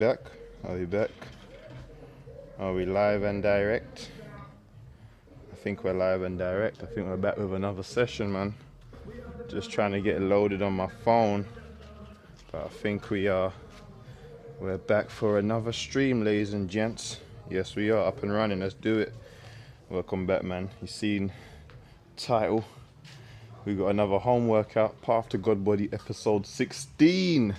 Back? Are we back? Are we live and direct? I think we're live and direct. I think we're back with another session, man. Just trying to get it loaded on my phone. But I think we are. We're back for another stream, ladies and gents. Yes, we are up and running. Let's do it. Welcome back, man. You seen title? We got another home workout, Path to God Body, episode 16.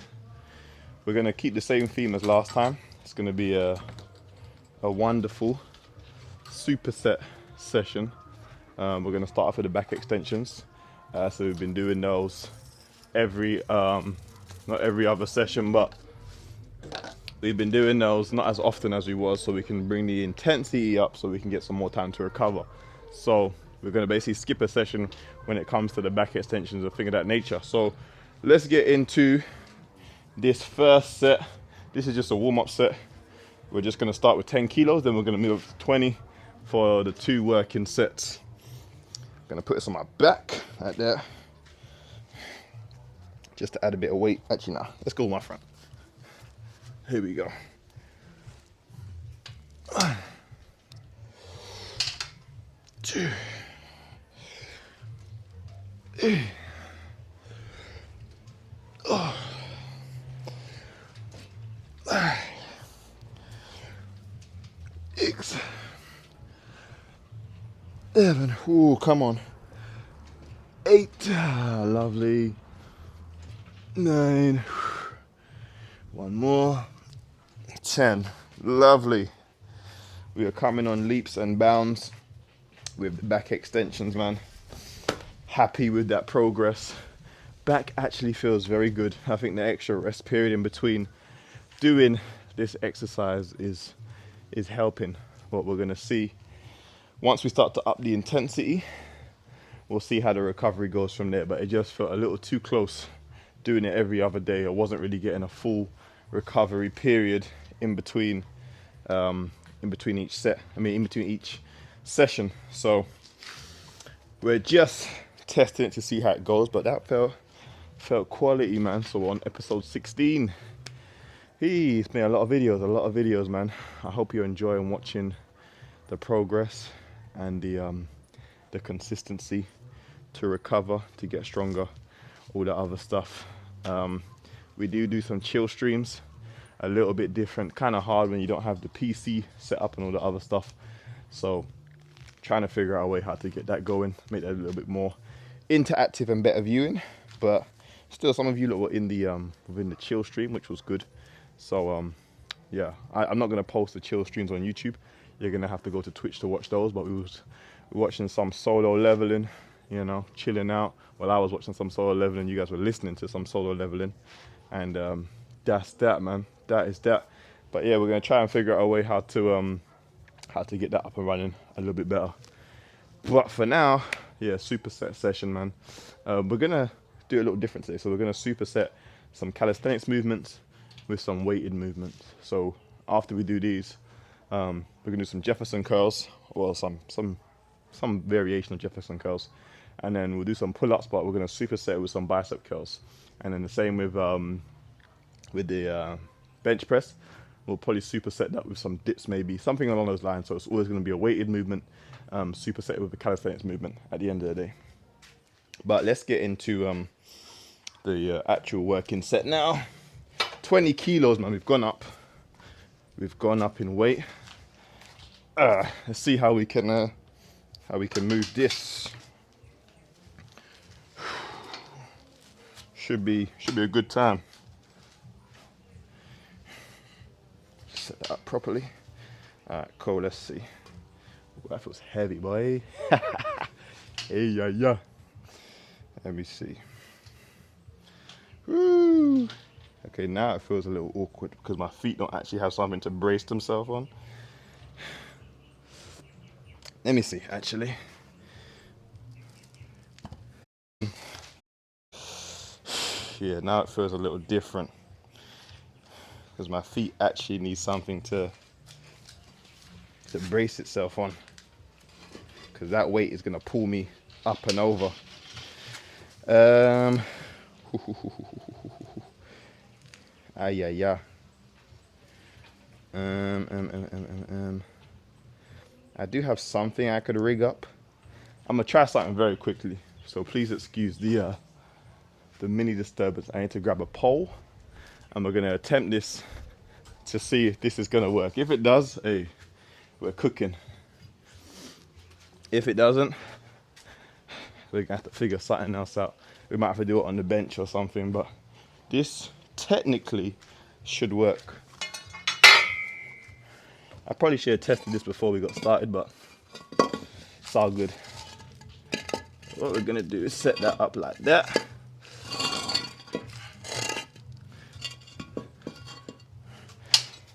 We're gonna keep the same theme as last time. It's gonna be a wonderful superset session. We're gonna start off with the back extensions. So we've been doing those every, not every other session, but we've been doing those not as often as we was, so we can bring the intensity up so we can get some more time to recover. So we're gonna basically skip a session when it comes to the back extensions or things of that nature. So let's get into this first set. This is just a warm-up set. We're just gonna start with 10 kilos, then we're gonna move up to 20 for the 2 working sets. I'm gonna put this on my back, like that. Just to add a bit of weight. Actually, nah, let's go with my front. Here we go. 1, 2, 3. Oh. 6, 7. Ooh, come on. 8. Lovely. 9. One more. 10. Lovely. We are coming on leaps and bounds with the back extensions, man. Happy with that progress. Back actually feels very good. I think the extra rest period in between doing this exercise is helping. What we're gonna see once we start to up the intensity, we'll see how the recovery goes from there. But it just felt a little too close doing it every other day. I wasn't really getting a full recovery period in between each set. In between each session. So we're just testing it to see how it goes. But that felt quality, man. So on episode 16. He's made a lot of videos, man. I hope you're enjoying watching the progress and the consistency to recover, to get stronger, all that other stuff. We do some chill streams, a little bit different, kind of hard when you don't have the PC set up and all the other stuff. So trying to figure out a way how to get that going, make that a little bit more interactive and better viewing. But still, some of you were in the within the chill stream, which was good. So yeah, I'm not gonna post the chill streams on YouTube. You're gonna have to go to Twitch to watch those. But we were watching some solo leveling, you know, chilling out. Well, I was watching some solo leveling. You guys were listening to some solo leveling, and that's that, man. That is that. But yeah, we're gonna try and figure out a way how to get that up and running a little bit better. But for now, yeah, superset session, man. We're gonna do a little different today. So we're gonna superset some calisthenics movements with some weighted movements. So after we do these, we're gonna do some Jefferson curls, or some variation of Jefferson curls, and then we'll do some pull-ups, but we're gonna superset with some bicep curls. And then the same with the bench press. We'll probably superset that with some dips, maybe something along those lines. So it's always gonna be a weighted movement, superset with the calisthenics movement at the end of the day. But let's get into the actual working set now. 20 kilos, man. We've gone up in weight. Let's see how we can move this. Should be a good time. Set that up properly. Alright, cool. Let's see. Ooh, that feels heavy, boy. Hey, yeah. Let me see. Woo. Okay, now it feels a little awkward because my feet don't actually have something to brace themselves on. Let me see, actually. Yeah, now it feels a little different because my feet actually need something to brace itself on, because that weight is going to pull me up and over. Ay, ay, ay. I do have something I could rig up. I'm gonna try something very quickly, so please excuse the mini disturbance. I need to grab a pole and we're gonna attempt this to see if this is gonna work. If it does, hey, we're cooking. If it doesn't, we're gonna have to figure something else out. We might have to do it on the bench or something, but this technically should work. I probably should have tested this before we got started, but it's all good. What we're gonna do is set that up like that.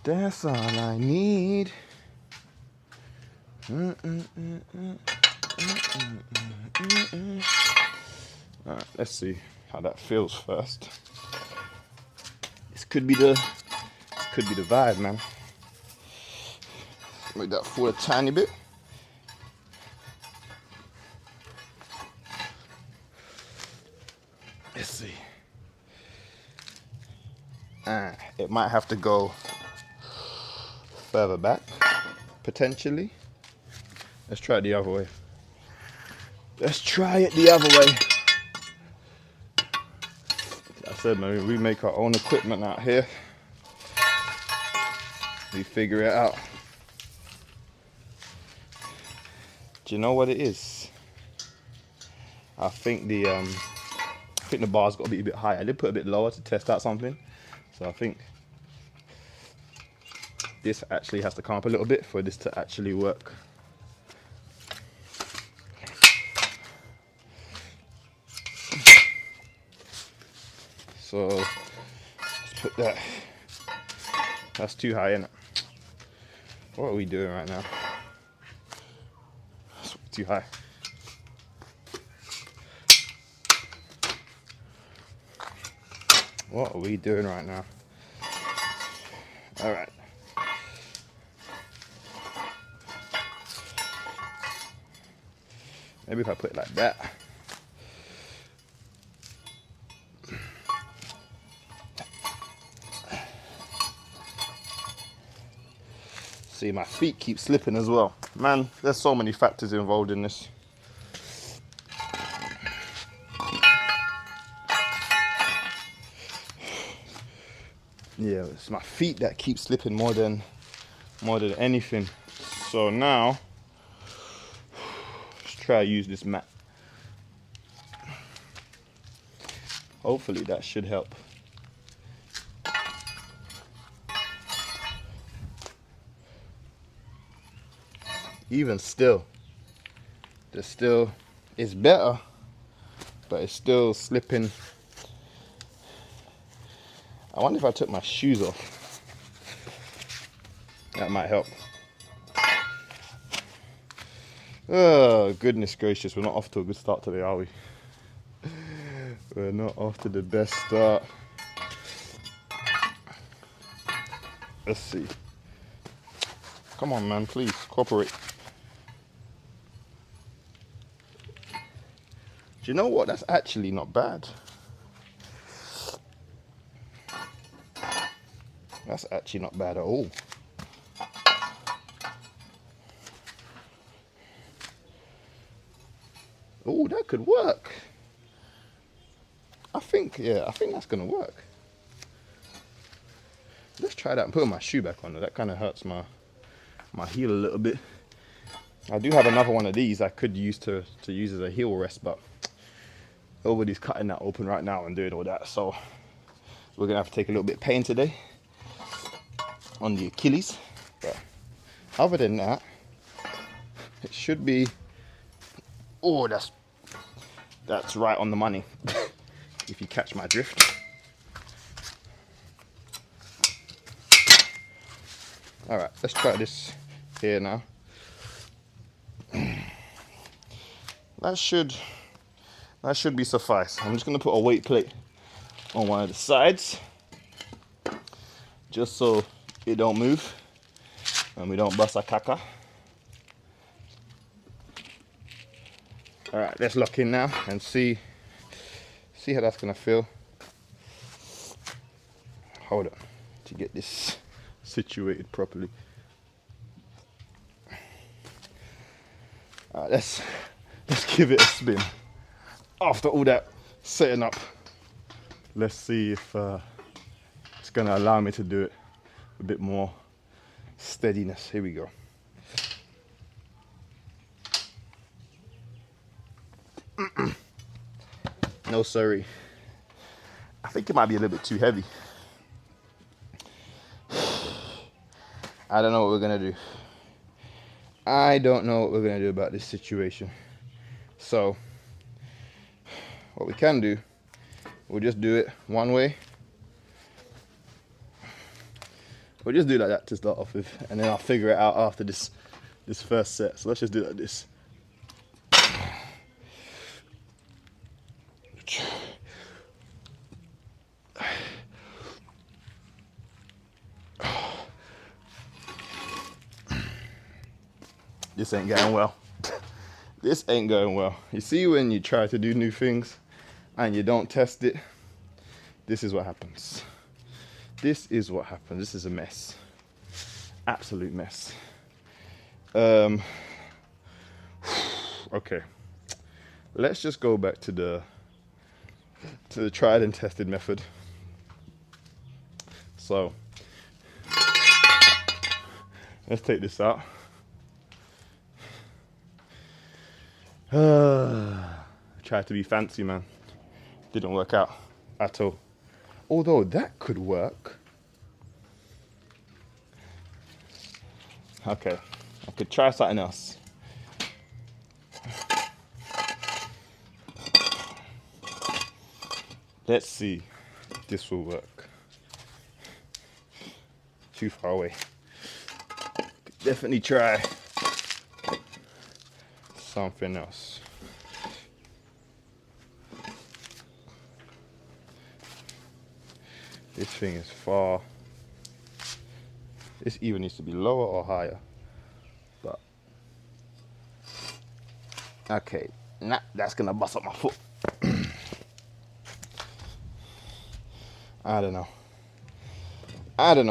That's all I need. Alright, let's see how that feels first. This could be the vibe, man. Make that forward a tiny bit. Let's see. It might have to go further back, potentially. Let's try it the other way. Let's try it the other way. Like I said, man, we make our own equipment out here. We figure it out. Do you know what it is? I think the bar's got to be a bit higher. I did put a bit lower to test out something, so I think this actually has to come up a little bit for this to actually work. So let's put that. That's too high, isn't it? What are we doing right now? That's too high. What are we doing right now? All right. Maybe if I put it like that. See, my feet keep slipping as well. Man, there's so many factors involved in this. Yeah, it's my feet that keep slipping more than anything. So now, let's try to use this mat. Hopefully that should help. Even still, it's better, but it's still slipping. I wonder if I took my shoes off. That might help. Oh, goodness gracious, we're not off to a good start today, are we? We're not off to the best start. Let's see. Come on, man, please, cooperate. Do you know what? That's actually not bad. That's actually not bad at all. Oh, that could work. I think that's gonna work. Let's try that and put my shoe back on. That kind of hurts my heel a little bit. I do have another one of these I could use to use as a heel rest, but nobody's cutting that open right now and doing all that, so we're gonna have to take a little bit of pain today on the Achilles. But other than that, it should be. Oh, that's right on the money. If you catch my drift. All right, let's try this here now. That should be suffice. I'm just gonna put a weight plate on one of the sides, just so it don't move and we don't bust a caca. All right, let's lock in now and see how that's gonna feel. Hold on to get this situated properly. Alright, let's give it a spin. After all that setting up, let's see if it's gonna allow me to do it a bit more steadiness. Here we go. No sorry. I think it might be a little bit too heavy. I don't know what we're gonna do. I don't know what we're gonna do about this situation. So what we can do, we'll just do it one way. We'll just do like that to start off with, and then I'll figure it out after this first set. So let's just do it like this. This ain't going well. This ain't going well. You see, when you try to do new things and you don't test it, this is what happens. This is what happens. This is a mess. Absolute mess. Okay. Let's just go back to the tried and tested method. So let's take this out. Tried to be fancy, man. Didn't work out at all. Although that could work. Okay, I could try something else. Let's see if this will work. Too far away. Could definitely try something else. This thing is far. This either needs to be lower or higher. But okay, nah, that's gonna bust up my foot. I don't know.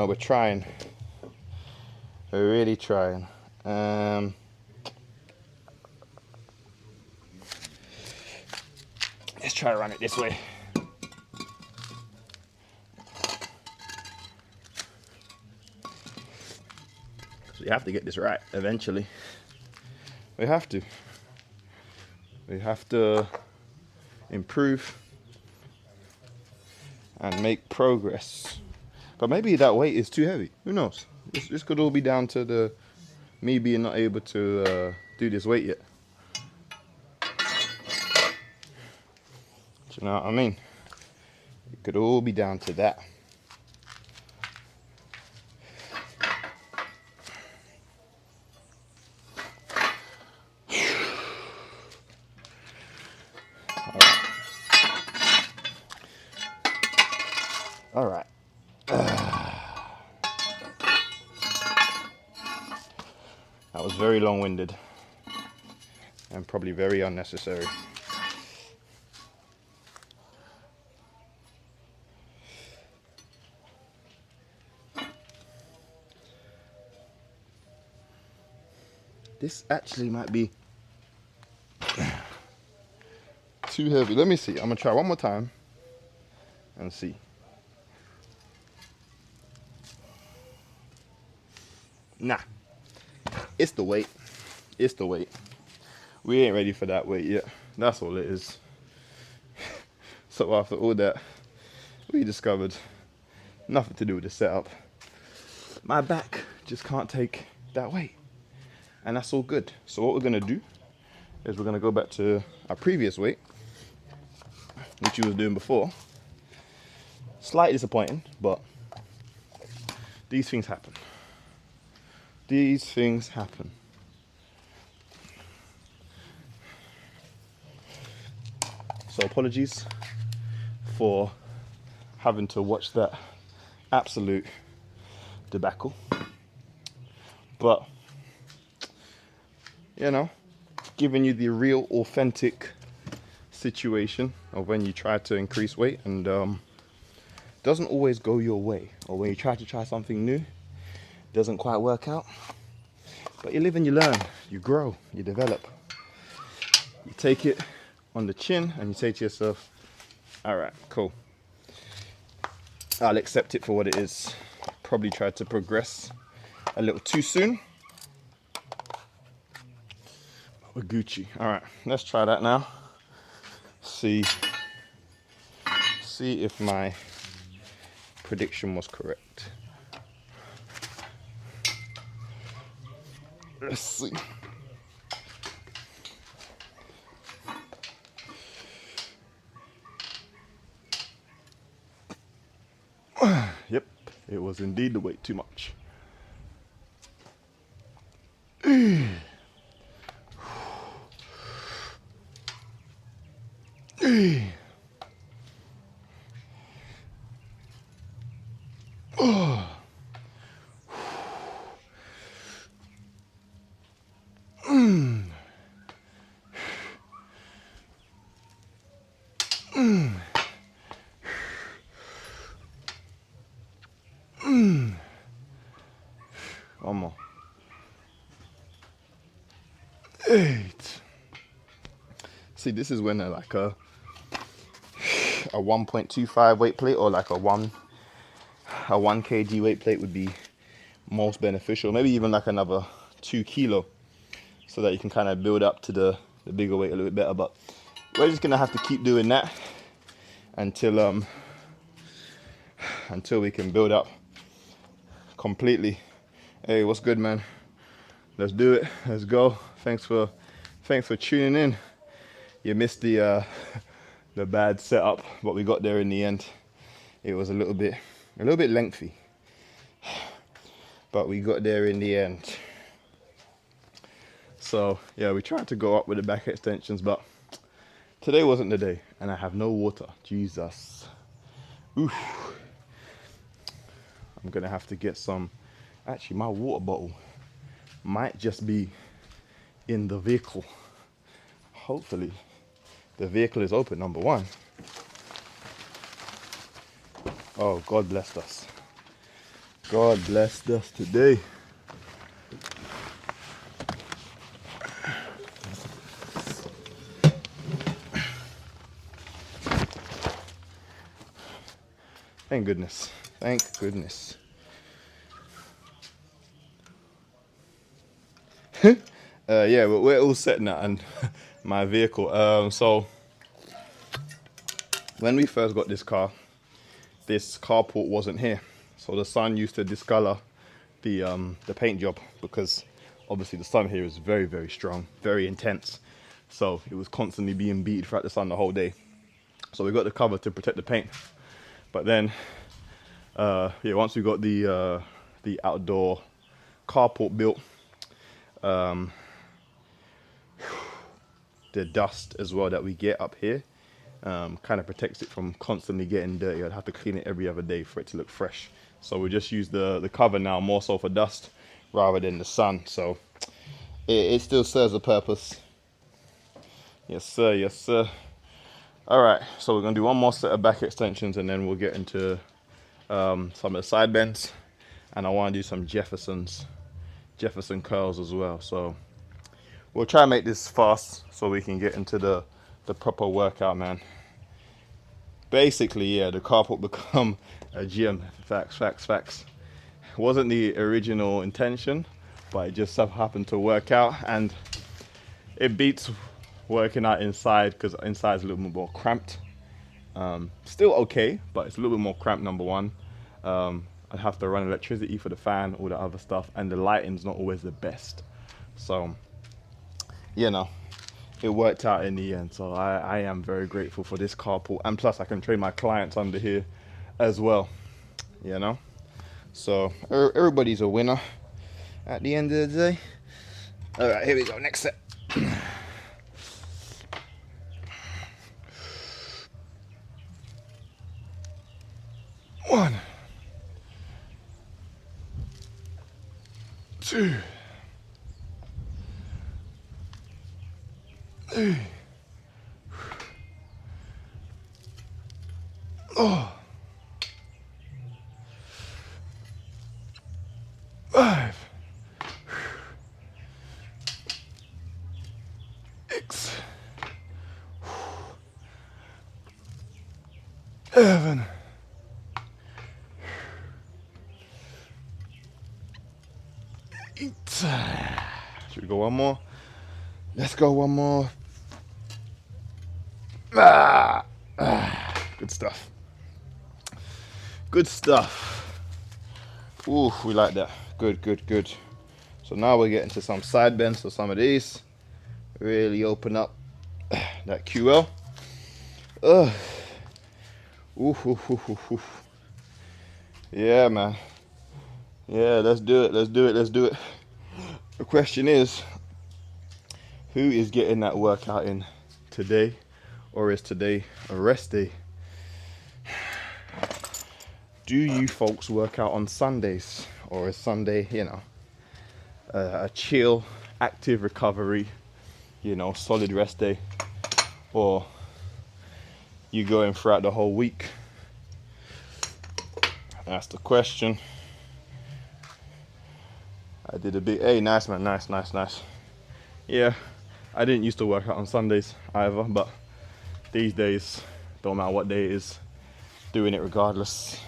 We're trying. We're really trying. Let's try to run it this way. So we have to get this right eventually. We have to. We have to improve and make progress. But maybe that weight is too heavy. Who knows? This could all be down to me being not able to do this weight yet. Do you know what I mean? It could all be down to that. All right. That was very long-winded and probably very unnecessary. This actually might be too heavy. Let me see. I'm gonna try one more time and see. Nah, it's the weight. It's the weight. We ain't ready for that weight yet. That's all it is. So after all that, we discovered nothing to do with the setup. My back just can't take that weight. And that's all good. So what we're gonna do is we're gonna go back to our previous weight, which we was doing before. Slightly disappointing, but these things happen. These things happen. So apologies for having to watch that absolute debacle. But, you know, giving you the real authentic situation of when you try to increase weight and doesn't always go your way, or when you try to try something new doesn't quite work out. But you live and you learn, you grow, you develop. You take it on the chin and you say to yourself, all right, cool. I'll accept it for what it is. Probably tried to progress a little too soon. But we're Gucci. All right, let's try that now. See if my prediction was correct. Let's see. Yep, it was indeed the weight too much. One more. 8. See, this is when like a 1.25 weight plate or like a 1 kg weight plate would be most beneficial. Maybe even like another 2 kilo, so that you can kind of build up to the bigger weight a little bit better. But we're just gonna have to keep doing that until we can build up completely. Hey, what's good, man? Let's do it. Let's go. Thanks for tuning in. You missed the bad setup, but we got there in the end. It was a little bit lengthy, but we got there in the end. So yeah, we tried to go up with the back extensions, but today wasn't the day, and I have no water. Jesus. Oof. I'm gonna have to get some. Actually, my water bottle might just be in the vehicle. Hopefully the vehicle is open, number one. Oh, God blessed us. God blessed us today. Thank goodness. Thank goodness. Yeah, but we're all set now, and my vehicle. So when we first got this carport wasn't here. So the sun used to discolor the paint job, because obviously the sun here is very, very strong, very intense. So it was constantly being beat throughout the sun the whole day. So we got the cover to protect the paint. But then, yeah, once we got the outdoor carport built, the dust as well that we get up here kind of protects it from constantly getting dirty. I'd have to clean it every other day for it to look fresh. So we just use the cover now more so for dust rather than the sun. So it still serves a purpose. Yes sir, yes sir. All right, so we're gonna do one more set of back extensions, and then we'll get into some of the side bends, and I want to do some Jefferson curls as well. So we'll try and make this fast so we can get into the proper workout, man. Basically, yeah, the carport become a gym. Facts. Wasn't the original intention, but it just so happened to work out, and it beats working out inside, because inside is a little bit more cramped. Still okay, but it's a little bit more cramped, number one. I'd have to run electricity for the fan, all the other stuff, and the lighting's not always the best. So, you know, it worked out in the end. So I am very grateful for this carport, and plus I can train my clients under here as well, you know. So everybody's a winner at the end of the day. All right, here we go, next set. 1, 2, 3. Oh. 5, 6, 7, 8. Should we go one more? Let's go one more. Good stuff. Good stuff. Ooh, we like that. Good, good, good. So now we're getting to some side bends. So some of these really open up that QL. Ooh, ooh, ooh, ooh, ooh. Yeah, man. Yeah, let's do it. Let's do it. Let's do it. The question is, who is getting that workout in today, or is today a rest day? Do you folks work out on Sundays, or is Sunday, you know, a chill, active recovery, you know, solid rest day, or you going throughout the whole week? That's the question. I did a bit. Hey, nice man, nice, nice, nice. Yeah, I didn't used to work out on Sundays either, but these days, don't matter what day it is, doing it regardless.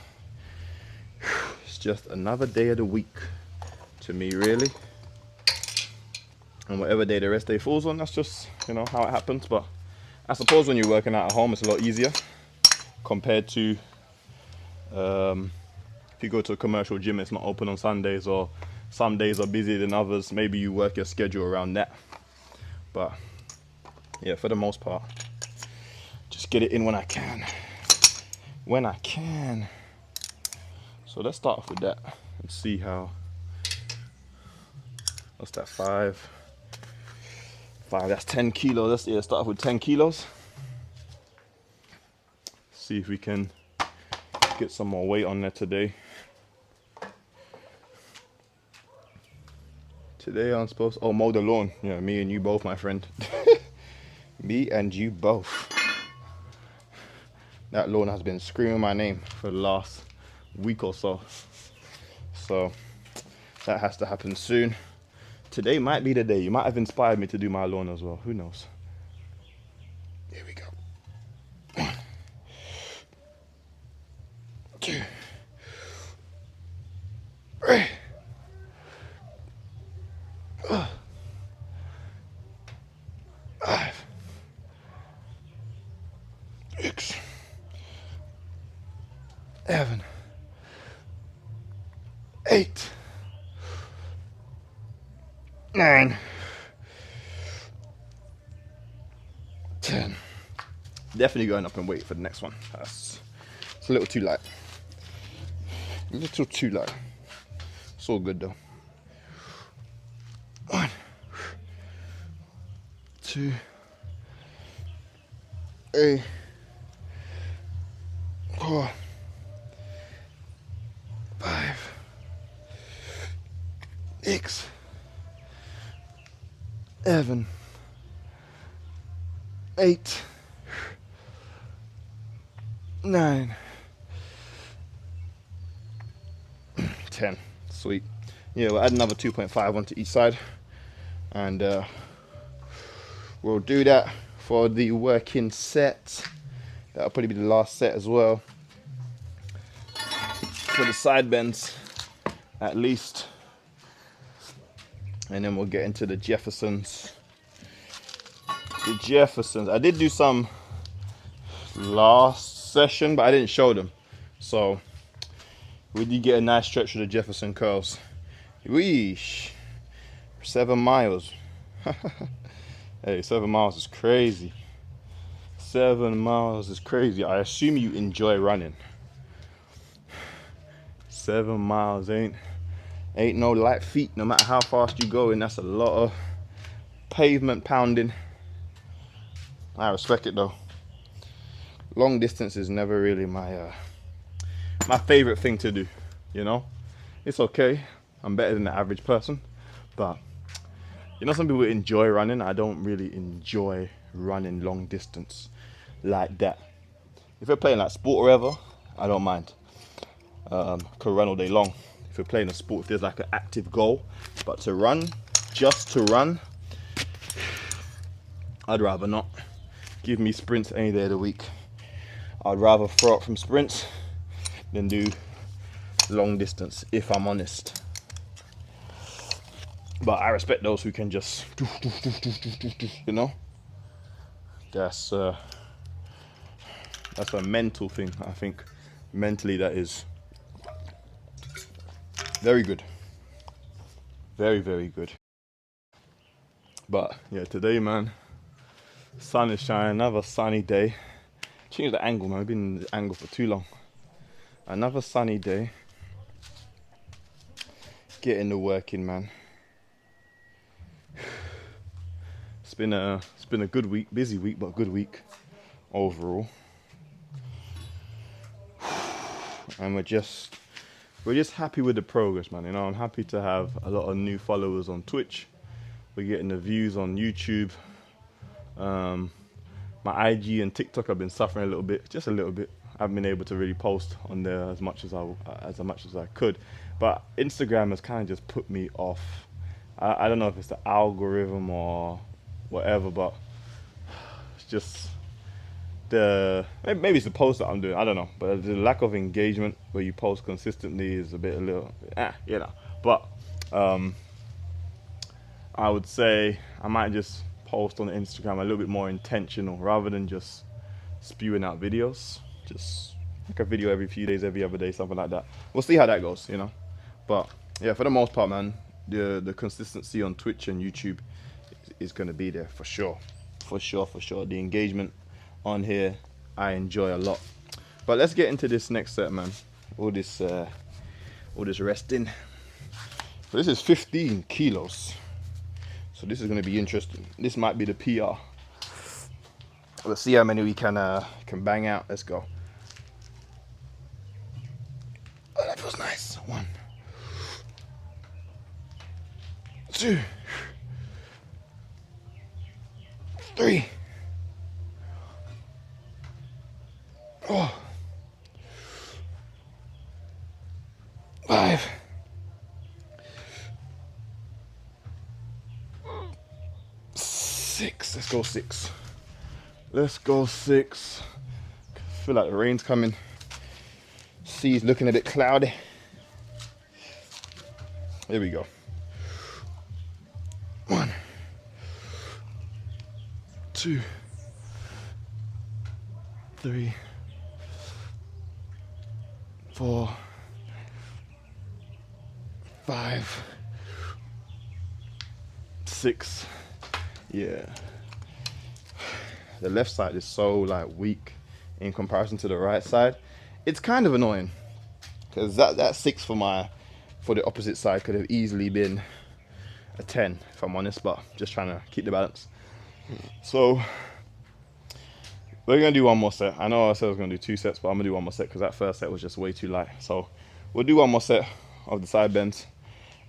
It's just another day of the week to me, really. And whatever day the rest day falls on, that's just, you know, how it happens. But I suppose when you're working out at home, it's a lot easier compared to if you go to a commercial gym, it's not open on Sundays, or some days are busier than others. Maybe you work your schedule around that. But yeah, for the most part, just get it in when I can. When I can. So let's start off with that and see how. What's that? 5, that's 10 kilos. Let's start off with 10 kilos. See if we can get some more weight on there today. Today I'm supposed to mow the lawn. Yeah, me and you both, my friend. Me and you both. That lawn has been screaming my name for the last week or so. So that has to happen soon. Today might be the day. You might have inspired me to do my lawn as well. Who knows? Here we go. 1, 2, 3. 5, 6, 7, 8, 9, 10. Definitely going up in weight for the next one. It's a little too light. A little too light. It's all good though. 1, 2, 3, 4, 5, 6, 7, 8, 9, 10. Sweet. Yeah, we'll add another 2.5 onto each side, and we'll do that for the working set. That'll probably be the last set as well. For the side bends, at least. And then we'll get into the Jeffersons. The Jeffersons. I did do some last session, but I didn't show them. So we did get a nice stretch of the Jefferson curls. Weesh. 7 miles. Hey, 7 miles is crazy. 7 miles is crazy. I assume you enjoy running. 7 miles ain't no light feat, no matter how fast you go, and that's a lot of pavement pounding. I respect it though. Long distance is never really my favorite thing to do, you know. It's okay, I'm better than the average person, but you know, some people enjoy running. I don't really enjoy running long distance like that. If you're playing like sport or whatever, I don't mind. Could run all day long. If if you're playing a sport, if there's like an active goal. But to run, just to run, I'd rather not. Give me sprints any day of the week. I'd rather throw up from sprints than do long distance, if I'm honest. But I respect those who can just, you know. That's a mental thing. I think mentally that is very good. Very, very good. But yeah, today, man, sun is shining. Another sunny day. Change the angle, man. I've been in the angle for too long. Another sunny day. Getting the work in, man. It's been a good week, busy week, but good week overall. And we're just happy with the progress, man. You know, I'm happy to have a lot of new followers on Twitch. We're getting the views on YouTube. My IG and TikTok have been suffering a little bit, just a little bit. I haven't been able to really post on there as much as I could. But Instagram has kind of just put me off. I don't know if it's the algorithm or whatever, but it's just maybe it's the post that I'm doing. I don't know, but the lack of engagement where you post consistently is a little, you know. But I would say I might just post on Instagram a little bit more intentional rather than just spewing out videos. Just like a video every few days, every other day, something like that. We'll see how that goes, you know. But yeah, for the most part, man, the consistency on Twitch and YouTube is going to be there for sure. For sure. The engagement on here, I enjoy a lot. But let's get into this next set, man. All this resting. So this is 15 kilos. So this is going to be interesting. This might be the PR. Let's see how many we can bang out. Let's go. Oh, that feels nice. 1, 2, 3, 4, 5, 6. Let's go 6. Let's go 6. I feel like the rain's coming. Sea's looking a bit cloudy. Here we go. 1, 2, 3, 4, 5, 6. Yeah. The left side is so like weak in comparison to the right side. It's kind of annoying because that 6 for the opposite side could have easily been a 10 if I'm honest, but just trying to keep the balance. So we're gonna do one more set. I know I said I was gonna do 2 sets, but I'm gonna do one more set because that first set was just way too light. So we'll do one more set of the side bends,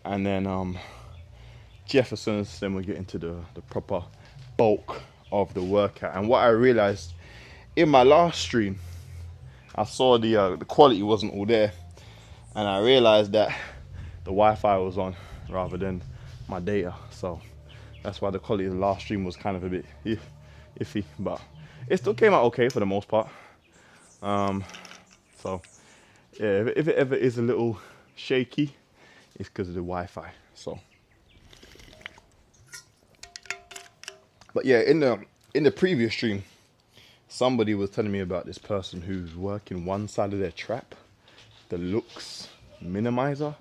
and then Jefferson's, then we'll get into the proper bulk of the workout. And what I realized in my last stream, I saw the quality wasn't all there, and I realized that the Wi-Fi was on rather than my data, so that's why the quality of the last stream was kind of a bit iffy, but it still came out okay for the most part. So yeah, if it ever is a little shaky, it's because of the Wi-Fi. So but yeah, in the previous stream, somebody was telling me about this person who's working one side of their trap, the looks minimizer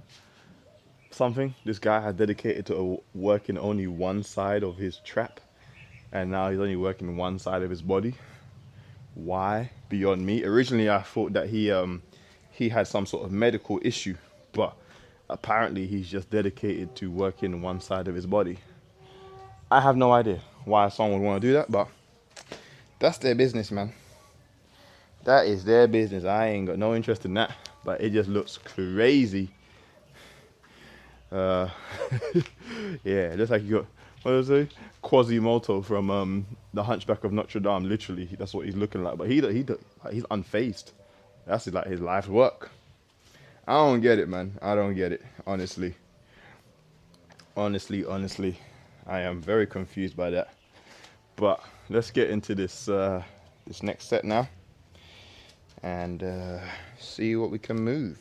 something. This guy had dedicated to working only one side of his trap, and now he's only working one side of his body. Why? Beyond me. Originally I thought that he had some sort of medical issue, but apparently he's just dedicated to working one side of his body. I have no idea why someone would want to do that, but that's their business, man. That is their business. I ain't got no interest in that, but it just looks crazy. Yeah, it looks like you got, what was it? Quasimodo from The Hunchback of Notre Dame. Literally, that's what he's looking like. But he's unfazed. That's like his life's work. I don't get it, man. I don't get it. Honestly, I am very confused by that. But let's get into this this next set now, and see what we can move.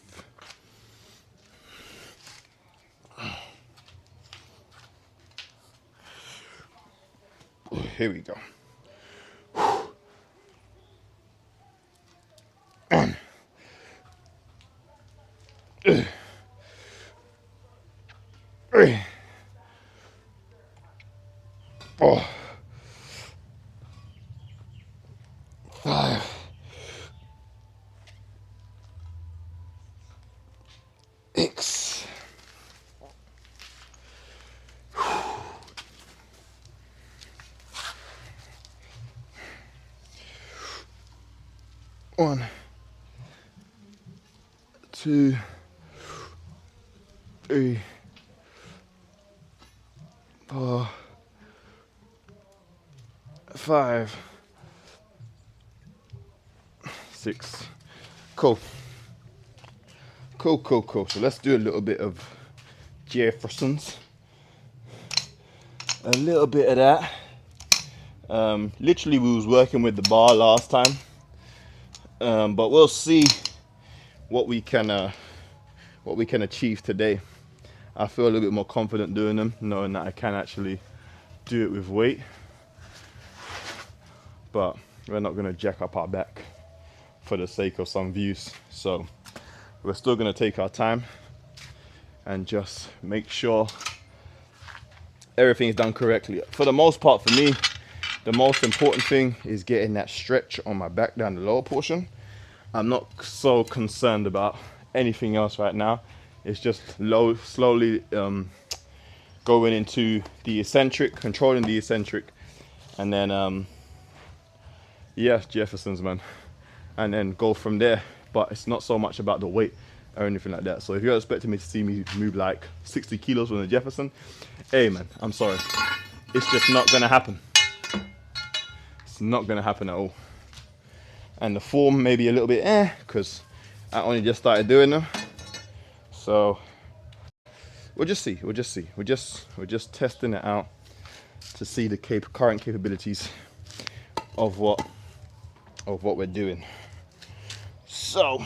Here we go. Oh. 5. 6. 1, 2, 3, 4, 5, 6. Cool. So let's do a little bit of Jeffersons. A little bit of that. Literally we was working with the bar last time. But we'll see what we can achieve today. I feel a little bit more confident doing them, knowing that I can actually do it with weight. But we're not going to jack up our back for the sake of some views. So we're still going to take our time and just make sure everything is done correctly. For the most part, for me, the most important thing is getting that stretch on my back down the lower portion. I'm not so concerned about anything else right now. It's just slowly going into the eccentric, controlling the eccentric, and then yeah, Jeffersons, man, and then go from there. But it's not so much about the weight or anything like that. So if you're expecting me to see me move like 60 kilos on the Jefferson, hey man, I'm sorry, it's just not gonna happen. It's not gonna happen at all. And the form may be a little bit because I only just started doing them. So we'll just see. We're just testing it out to see the current capabilities of what we're doing. So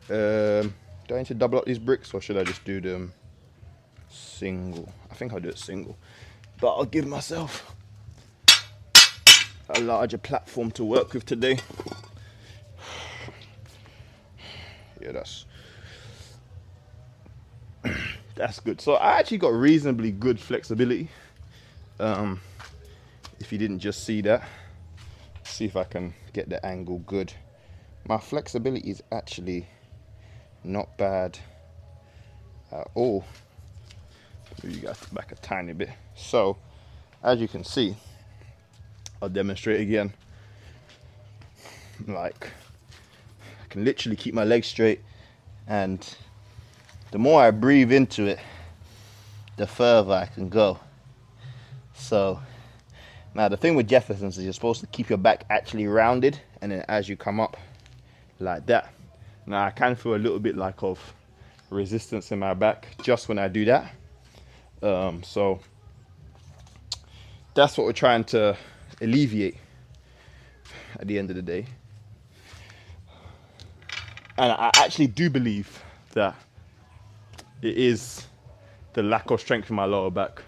do I need to double up these bricks, or should I just do them single? I think I'll do it single, but I'll give myself a larger platform to work with today. Yeah, that's good. So I actually got reasonably good flexibility. If you didn't just see that, see if I can get the angle good. My flexibility is actually not bad at all. Move you guys back a tiny bit. So as you can see, I'll demonstrate again. Like, I can literally keep my legs straight, and the more I breathe into it, the further I can go. So now the thing with Jeffersons is you're supposed to keep your back actually rounded, and then as you come up like that. Now I can feel a little bit like of resistance in my back just when I do that. So that's what we're trying to alleviate at the end of the day. And I actually do believe that it is the lack of strength in my lower back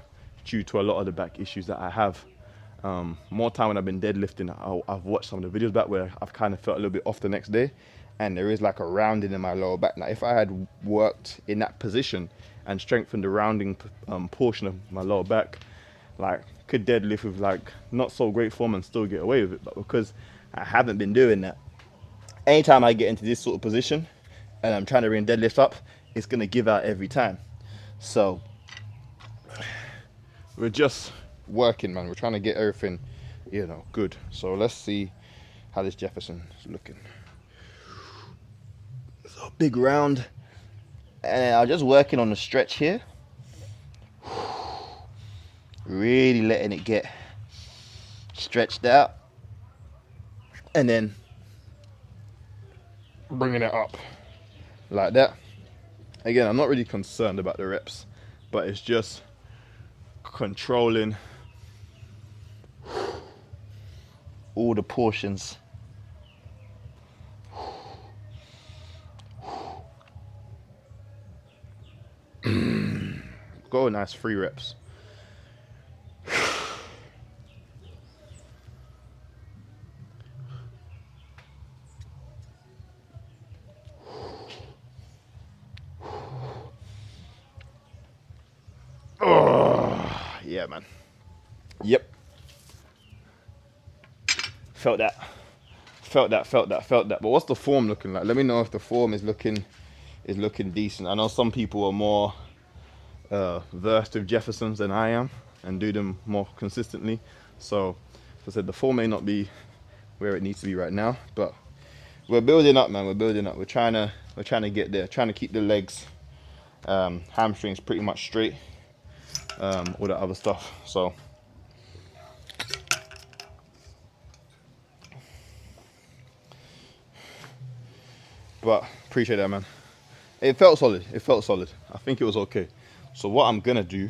due to a lot of the back issues that I have. More time when I've been deadlifting, I've watched some of the videos back where I've kind of felt a little bit off the next day, and there is like a rounding in my lower back. Now if I had worked in that position and strengthened the rounding portion of my lower back, like could deadlift with like not so great form and still get away with it. But because I haven't been doing that, anytime I get into this sort of position and I'm trying to bring deadlift up, it's gonna give out every time. So we're just working, man. We're trying to get everything, you know, good. So let's see how this Jefferson is looking. So big round, and I'm just working on the stretch here, really letting it get stretched out, and then bringing it up like that. Again, I'm not really concerned about the reps, but it's just controlling all the portions. Go, nice 3 reps. Oh, yeah, man. Yep. Felt that. But what's the form looking like? Let me know if the form is looking decent. I know some people are more versed with Jeffersons than I am and do them more consistently. So, as I said, the form may not be where it needs to be right now, but we're building up, man. We're building up. We're trying to get there. Trying to keep the legs, hamstrings pretty much straight. All that other stuff. So. But appreciate that, man. It felt solid. I think it was okay. So what I'm gonna do,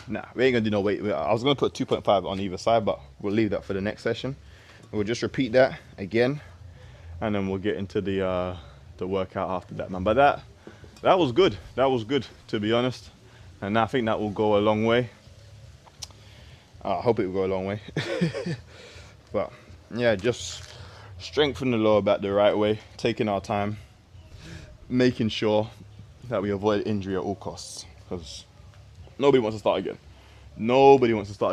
nah, we ain't gonna do no weight. I was gonna put 2.5 on either side, but we'll leave that for the next session. We'll just repeat that again, and then we'll get into the workout after that, man. But that was good. That was good, to be honest. And I think that will go a long way. I hope it will go a long way. But yeah, just strengthen the lower back the right way, taking our time, making sure that we avoid injury at all costs, because nobody wants to start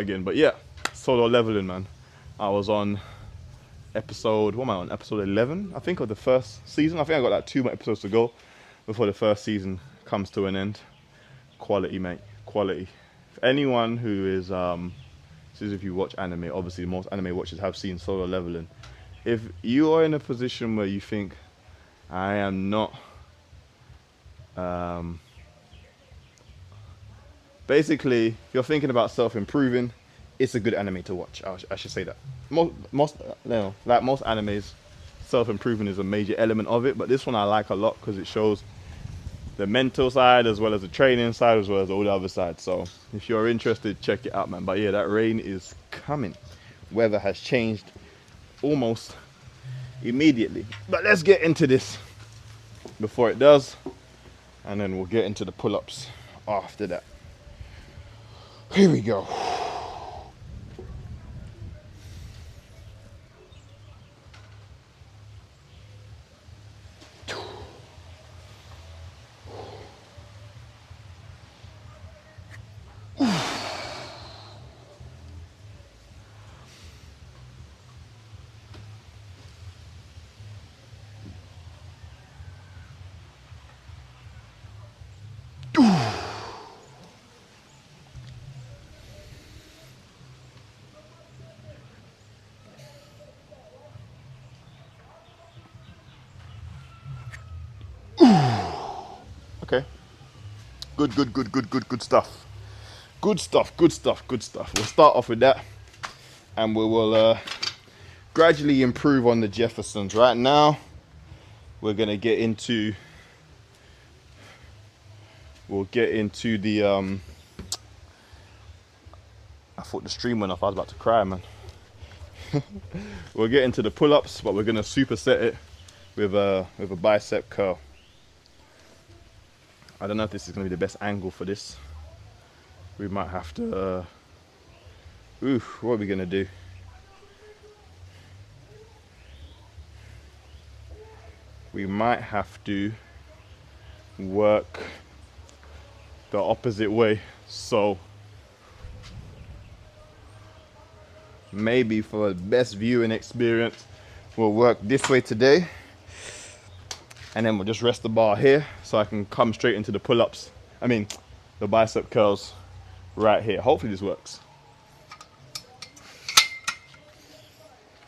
again. But yeah, solo leveling, man. I was on episode, what am I on? Episode 11, I think, of the first season. I think I got like 2 more episodes to go before the first season comes to an end. Quality, mate, quality. If anyone who is, this is if you watch anime, obviously most anime watchers have seen solo leveling. If you are in a position where you think, I am not, basically, if you're thinking about self-improving, it's a good anime to watch. I should say that. Most animes, self-improvement is a major element of it, but this one I like a lot because it shows the mental side as well as the training side as well as all the other sides. So if you're interested, check it out, man. But yeah, that rain is coming. Weather has changed almost immediately, but let's get into this before it does, and then we'll get into the pull-ups after that. Here we go. Okay. Good stuff. Good stuff. We'll start off with that, and we will gradually improve on the Jeffersons. Right now, we're gonna get into. We'll get into the. I thought the stream went off. I was about to cry, man. We'll get into the pull-ups, but we're gonna superset it with a bicep curl. I don't know if this is going to be the best angle for this. We might have to, what are we going to do? We might have to work the opposite way. So maybe for the best viewing experience, we'll work this way today. And then we'll just rest the bar here so I can come straight into the pull-ups. I mean, the bicep curls right here. Hopefully this works.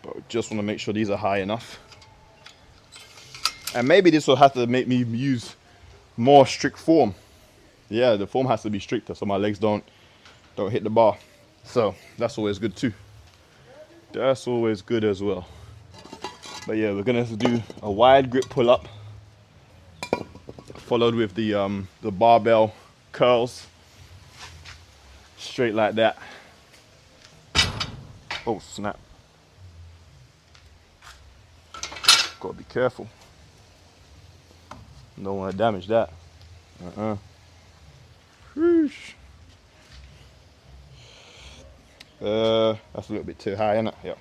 But we just want to make sure these are high enough. And maybe this will have to make me use more strict form. Yeah, the form has to be stricter so my legs don't hit the bar. So that's always good too. That's always good as well. But yeah, we're gonna do a wide grip pull up, followed with the barbell curls, straight like that. Oh snap! Gotta be careful. Don't want to damage that. Whoosh. That's a little bit too high, isn't it? Yeah.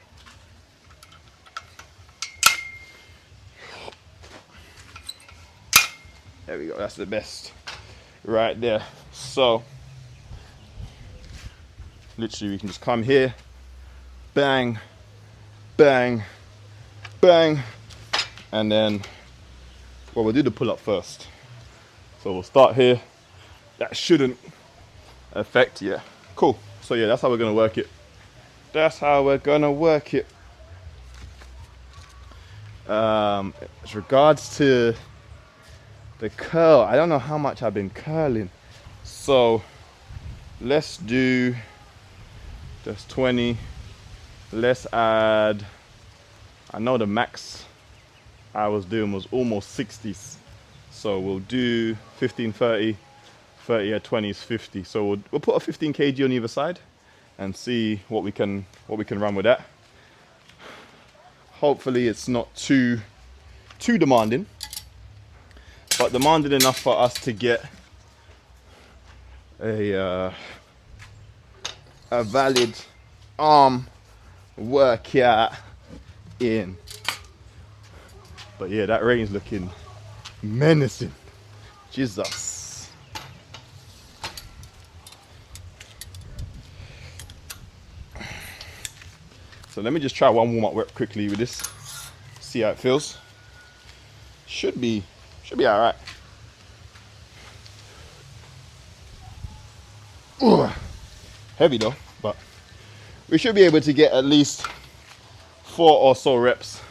There we go. That's the best right there. So literally we can just come here, bang, bang, bang, and then, well, we'll do the pull up first. So we'll start here. That shouldn't affect, yeah. Cool. So yeah, that's how we're gonna work it. That's how we're gonna work it. As regards to the curl, I don't know how much I've been curling. So let's do just 20. Let's add, I know the max I was doing was almost 60s. So we'll do 15, 30, 30 at 20 is 50. So we'll put a 15 kg on either side and see what we can run with that. Hopefully it's not too demanding, but demanding enough for us to get a valid arm workout in. But yeah, that range looking menacing. Jesus. So let me just try one warm-up work quickly with this. See how it feels. Should be all right. Ooh, heavy though, but we should be able to get at least 4 or so reps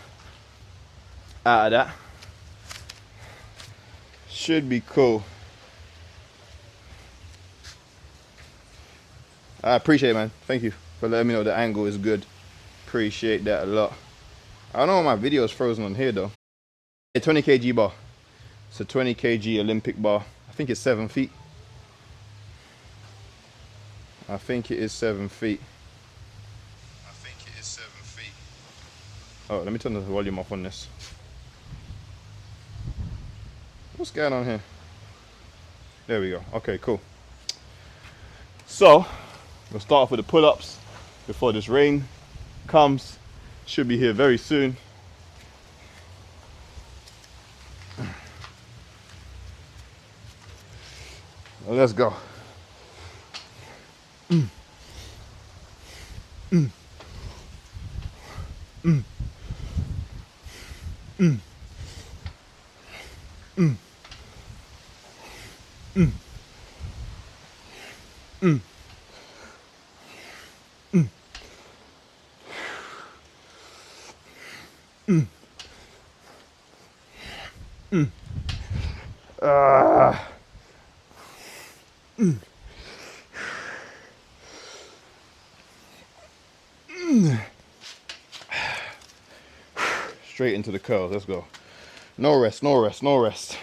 out of that. Should be cool. I appreciate it, man. Thank you for letting me know the angle is good. Appreciate that a lot. I don't know why my video is frozen on here though. A 20 kg bar. It's a 20 kg Olympic bar. I think it's 7 feet. I think it is 7 feet. Oh, let me turn the volume off on this. What's going on here? There we go. Okay, cool. So we'll start off with the pull-ups before this rain comes. Should be here very soon. Well, let's go. Straight into the curls. Let's go. No rest, no rest, no rest.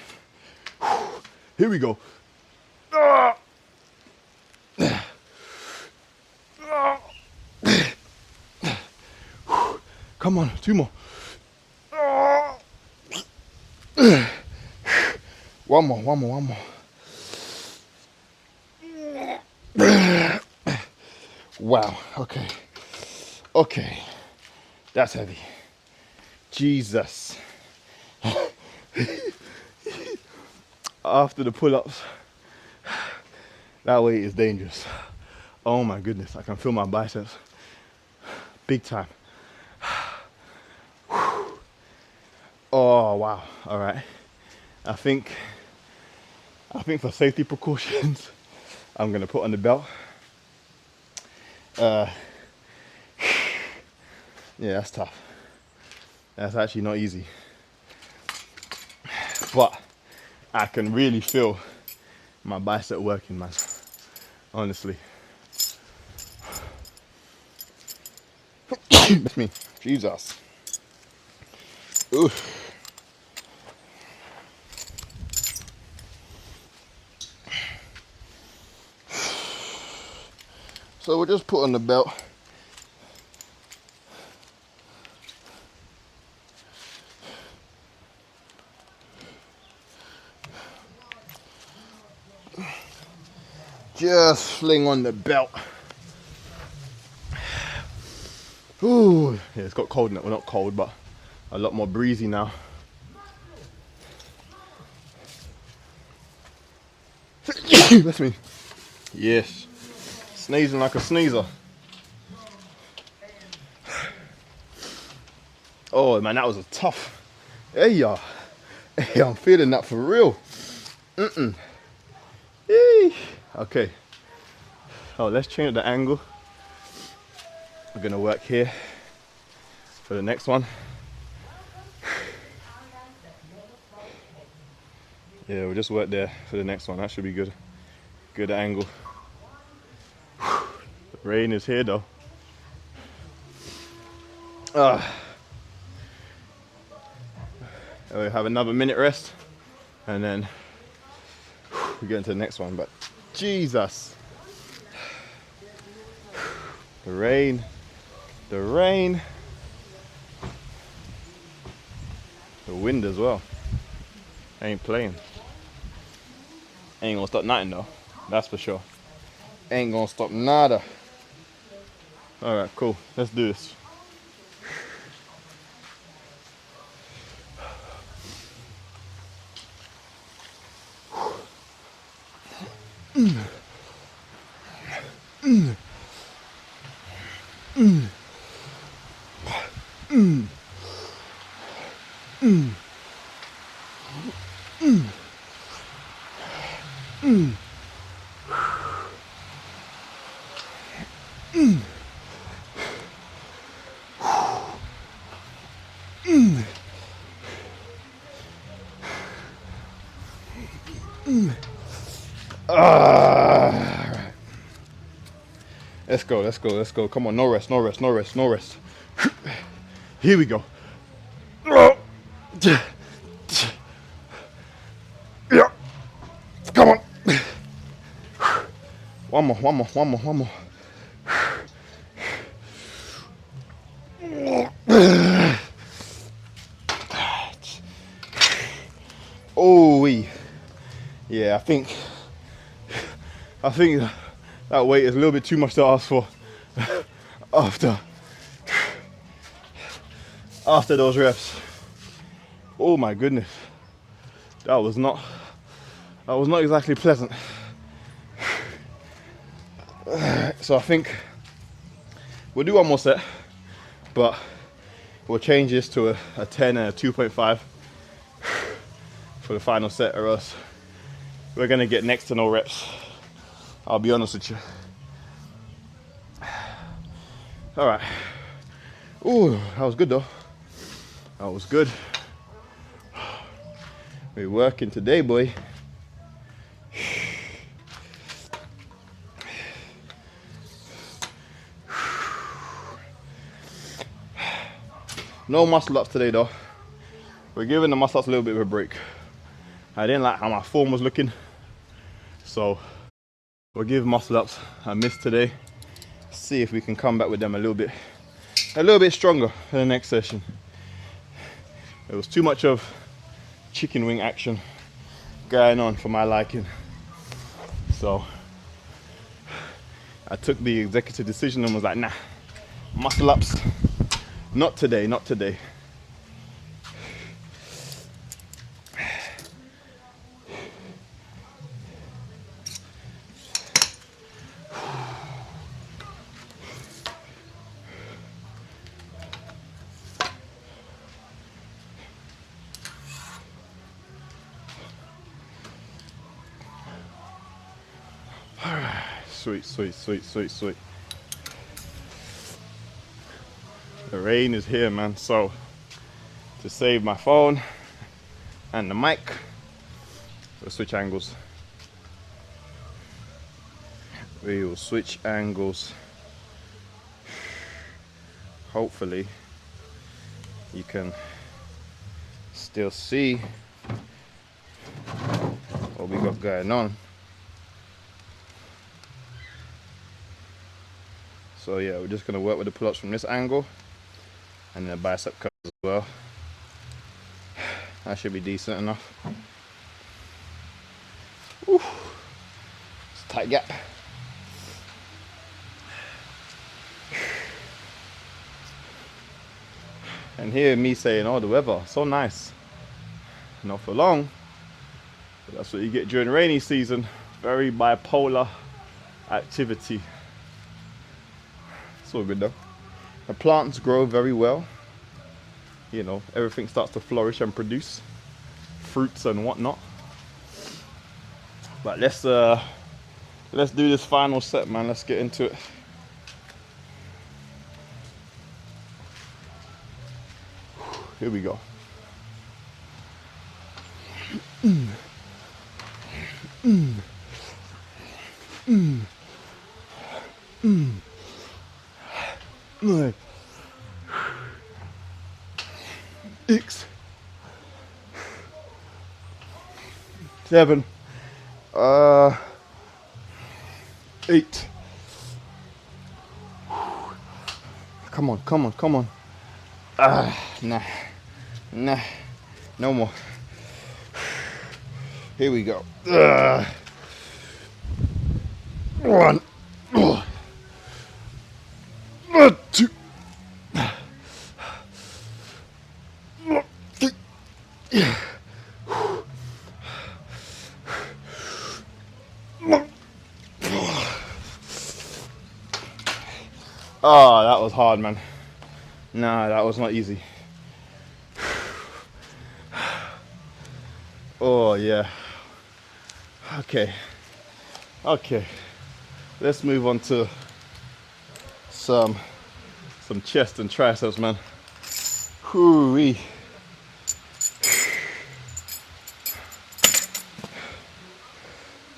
Here we go. Come on, 2 more. One more. Wow, okay. That's heavy. Jesus. After the pull-ups, that weight is dangerous. Oh my goodness, I can feel my biceps big time. Oh wow, all right. I think for safety precautions, I'm gonna put on the belt. Yeah, that's tough. That's actually not easy. But I can really feel my bicep working, man. Honestly. That's me. Jesus. Ooh. So we'll just put on the belt. Just fling on the belt. Ooh, yeah, it's got cold now. Well, not cold, but a lot more breezy now. That's me. Yes. Sneezing like a sneezer. Oh man, that was a tough. Hey y'all. Hey, I'm feeling that for real. Yee. Okay. Oh, let's change the angle. We're gonna work here for the next one. Yeah, we'll just work there for the next one. That should be good. Good angle. The rain is here though. We'll have another minute rest and then we get into the next one. But Jesus, the rain, the wind as well. Ain't playing. Ain't gonna stop nothing though, that's for sure. Ain't gonna stop nada. All right, cool. Let's do this. Let's go, let's go, let's go. Come on, no rest, no rest, no rest, no rest. Here we go. Yeah. Come on. One more, one more, one more, one more. Oh, yeah, I think that weight is a little bit too much to ask for after those reps. Oh my goodness, that was not exactly pleasant. So I think we'll do one more set, but we'll change this to a 10 and a 2.5 for the final set, or else we're gonna get next to no reps. I'll be honest with you. All right. Ooh, that was good though. That was good. We're working today, boy. No muscle ups today though. We're giving the muscle ups a little bit of a break. I didn't like how my form was looking, so we'll give muscle ups a miss today. See if we can come back with them a little bit stronger for the next session. There was too much of chicken wing action going on for my liking, so I took the executive decision and was like, nah, muscle ups, not today, not today. Sweet, sweet, sweet, sweet, sweet. The rain is here, man, so to save my phone and the mic, we'll switch angles. We will switch angles. Hopefully you can still see what we got going on. So yeah, we're just gonna work with the pull-ups from this angle and then bicep curls as well. That should be decent enough. Whew. It's a tight gap. And here me saying, oh, the weather, so nice. Not for long, but that's what you get during rainy season. Very bipolar activity. It's all good though. The plants grow very well. You know, everything starts to flourish and produce fruits and whatnot. But let's do this final set, man. Let's get into it. Here we go. Six, 7, 8. Come on, come on, come on. Nah, no more. Here we go. 1, 2, 3. Oh, that was hard, man. Nah, that was not easy. Oh yeah. Okay. Let's move on to some chest and triceps, man. Hoo-wee.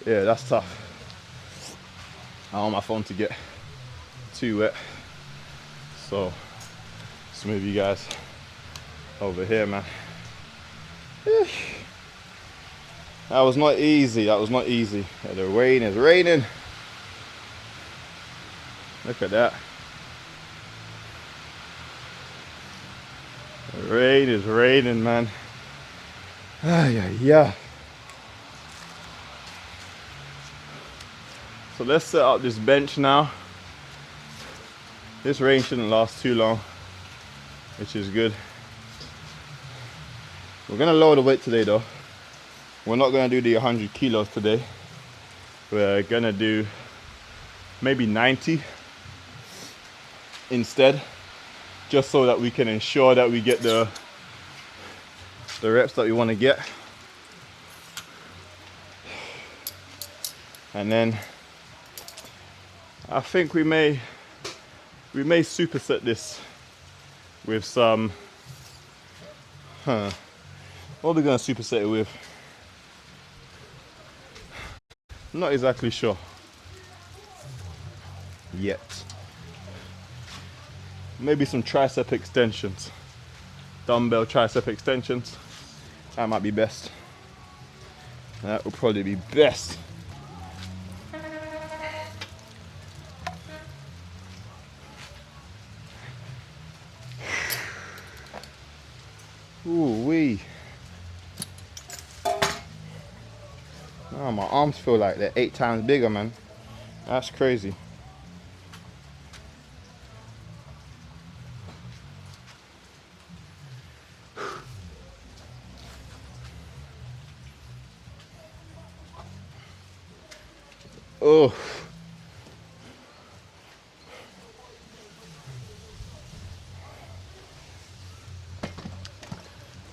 Yeah, that's tough. I don't want my phone to get too wet, so let's move you guys over here, man. That was not easy. That was not easy. The rain is raining. Look at that. The rain is raining, man. Yeah. So let's set up this bench now. This rain shouldn't last too long, which is good. We're gonna lower the weight today though. We're not gonna do the 100 kilos today. We're gonna do maybe 90 instead, just so that we can ensure that we get the reps that we want to get. And then I think we may superset this with some, what are we gonna superset it with? I'm not exactly sure yet. Maybe some tricep extensions, dumbbell tricep extensions. That might be best. That would probably be best. Ooh-wee. Oh, my arms feel like they're 8 times bigger, man. That's crazy. Oh.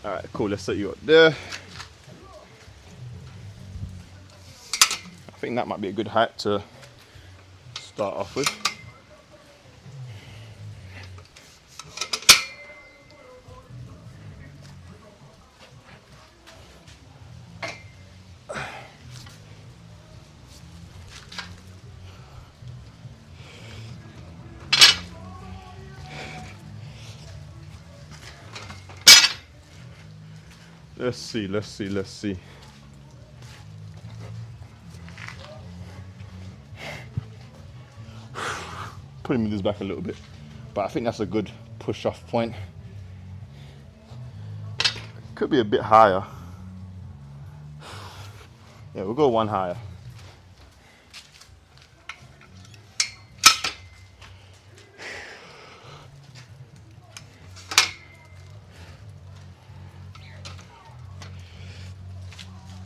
All right, cool. Let's set you up there. I think that might be a good height to start off with. Let's see. Putting this back a little bit, but I think that's a good push-off point. Could be a bit higher. Yeah, we'll go one higher.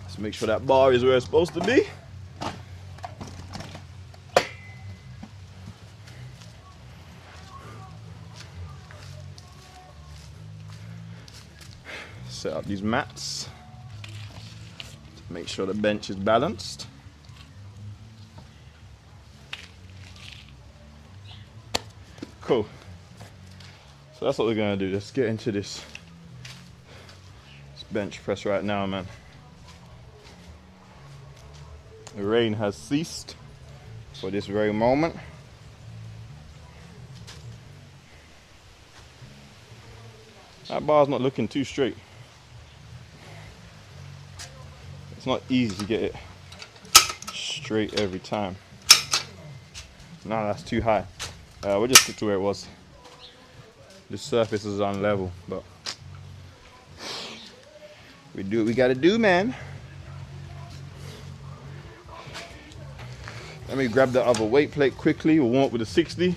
Let's make sure that bar is where it's supposed to be. Set up these mats to make sure the bench is balanced. Cool. So that's what we're gonna do. Let's get into this bench press right now, man. The rain has ceased for this very moment. That bar's not looking too straight. It's not easy to get it straight every time. No, that's too high. We'll just stick to where it was. The surface is on level, but we do what we gotta do, man. Let me grab the other weight plate quickly. We'll warm up with a 60.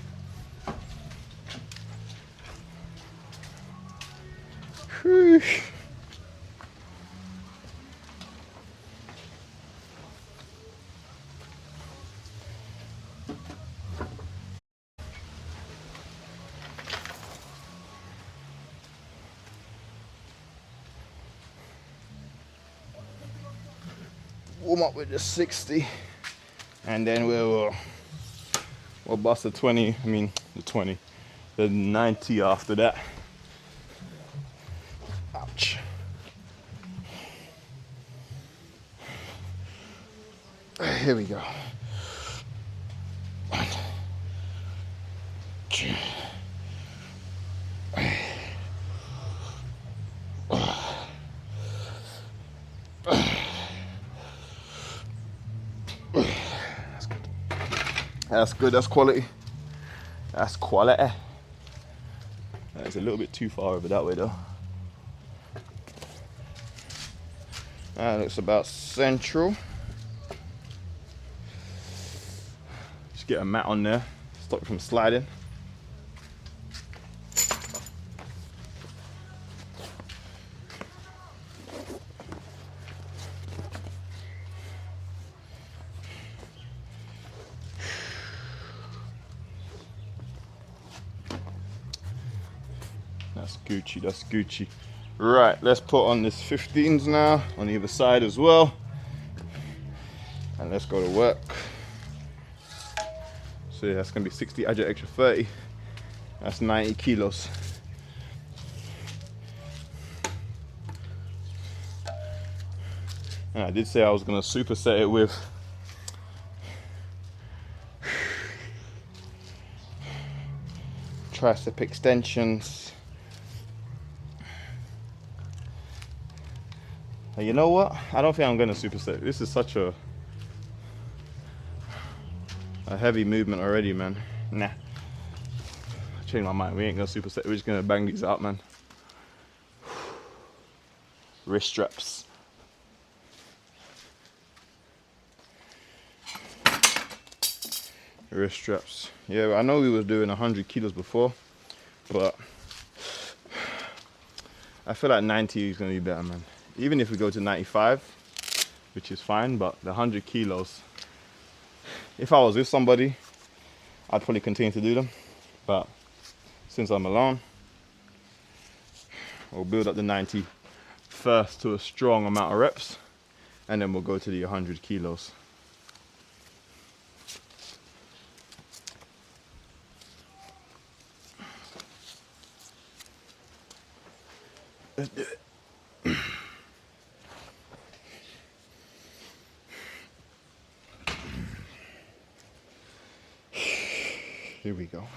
Whew. Warm up with the 60, and then we'll bust the 20. I mean the 90 after that. Ouch. Here we go. 1, 2. That's good, that's quality. That's quality. That's a little bit too far over that way though. That looks about central. Just get a mat on there, stop it from sliding. That's Gucci. Right, let's put on this 15s now on either side as well. And let's go to work. So yeah, that's gonna be 60, add your extra 30. That's 90 kilos. And I did say I was gonna superset it with tricep extensions. And you know what? I don't think I'm gonna superset. This is such a heavy movement already, man. Nah. I changed my mind. We ain't gonna superset. We're just gonna bang these out, man. Wrist straps. Wrist straps. Yeah, I know we was doing 100 kilos before, but I feel like 90 is gonna be better, man. Even if we go to 95, which is fine, but the 100 kilos, if I was with somebody, I'd probably continue to do them. But since I'm alone, we'll build up the 90 first to a strong amount of reps, and then we'll go to the 100 kilos. Let's do it. Here we go.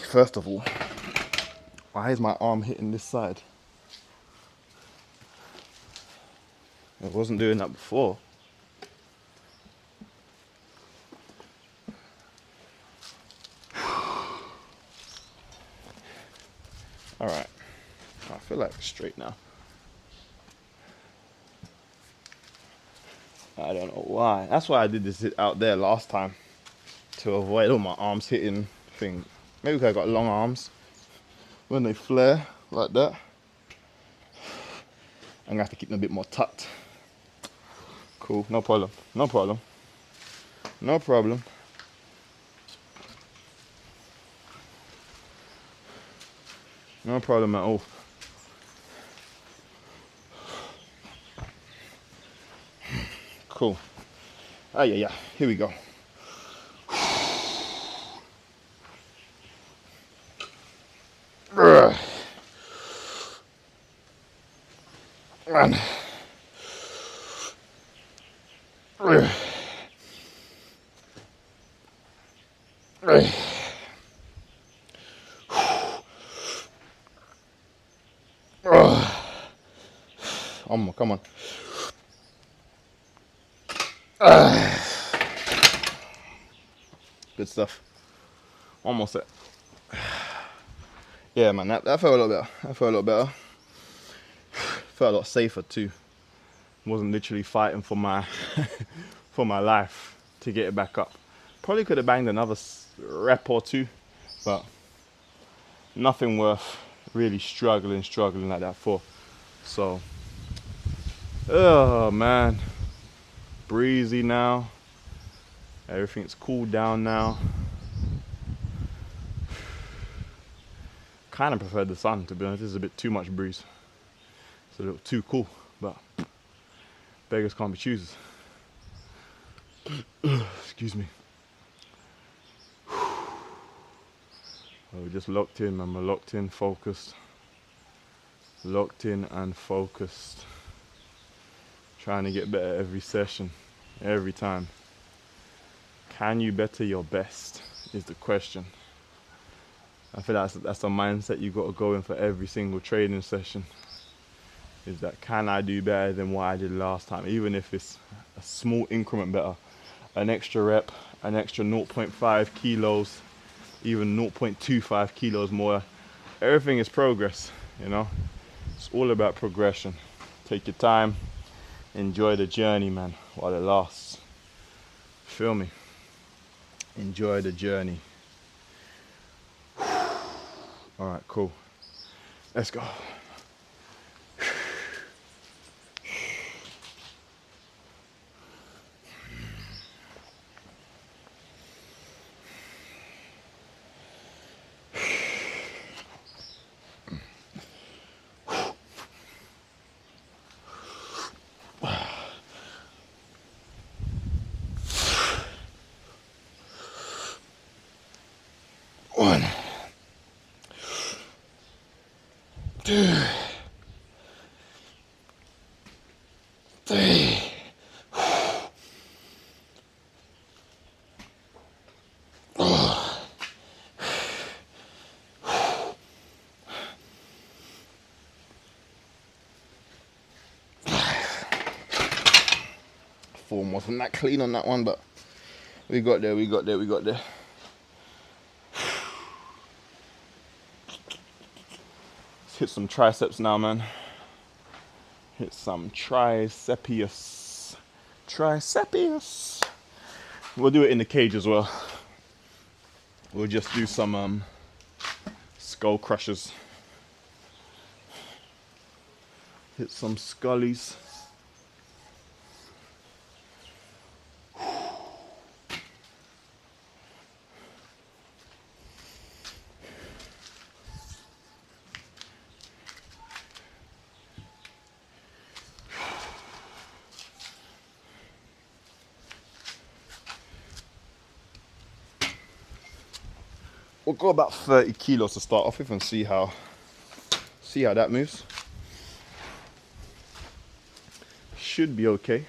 First of all, why is my arm hitting this side? It wasn't doing that before. All right, I feel like straight now. I don't know why. That's why I did this out there last time, to avoid all my arms hitting thing. Maybe because I got long arms. When they flare like that, I'm gonna have to keep them a bit more tucked. Cool, no problem, no problem, no problem. No problem at all. Cool. Ah, yeah, here we go. Man. Come on. Good stuff. Almost it. Yeah, man, that felt a lot better. That felt a lot better. Felt a lot safer too. Wasn't literally fighting for my for my life to get it back up. Probably could have banged another rep or two, but nothing worth really struggling like that for. So, oh man, breezy now. Everything's cooled down now. Kind of prefer the sun, to be honest. This is a bit too much breeze. It's a little too cool, but beggars can't be choosers. Excuse me. We're just locked in, man. We're locked in, focused. Locked in and focused. Trying to get better every session, every time. Can you better your best is the question. I feel that's the mindset you got to go in for every single training session. Is that, can I do better than what I did last time? Even if it's a small increment better. An extra rep, an extra 0.5 kilos, even 0.25 kilos more. Everything is progress, you know? It's all about progression. Take your time, enjoy the journey, man, while it lasts. Feel me? Enjoy the journey. All right, cool. Let's go. One, two, three. Form wasn't that clean on that one, but we got there. Let's hit some triceps now, man. Hit some triceps. We'll do it in the cage as well. We'll just do some skull crushers. Hit some scullies. We'll go about 30 kilos to start off with and see how that moves. Should be okay.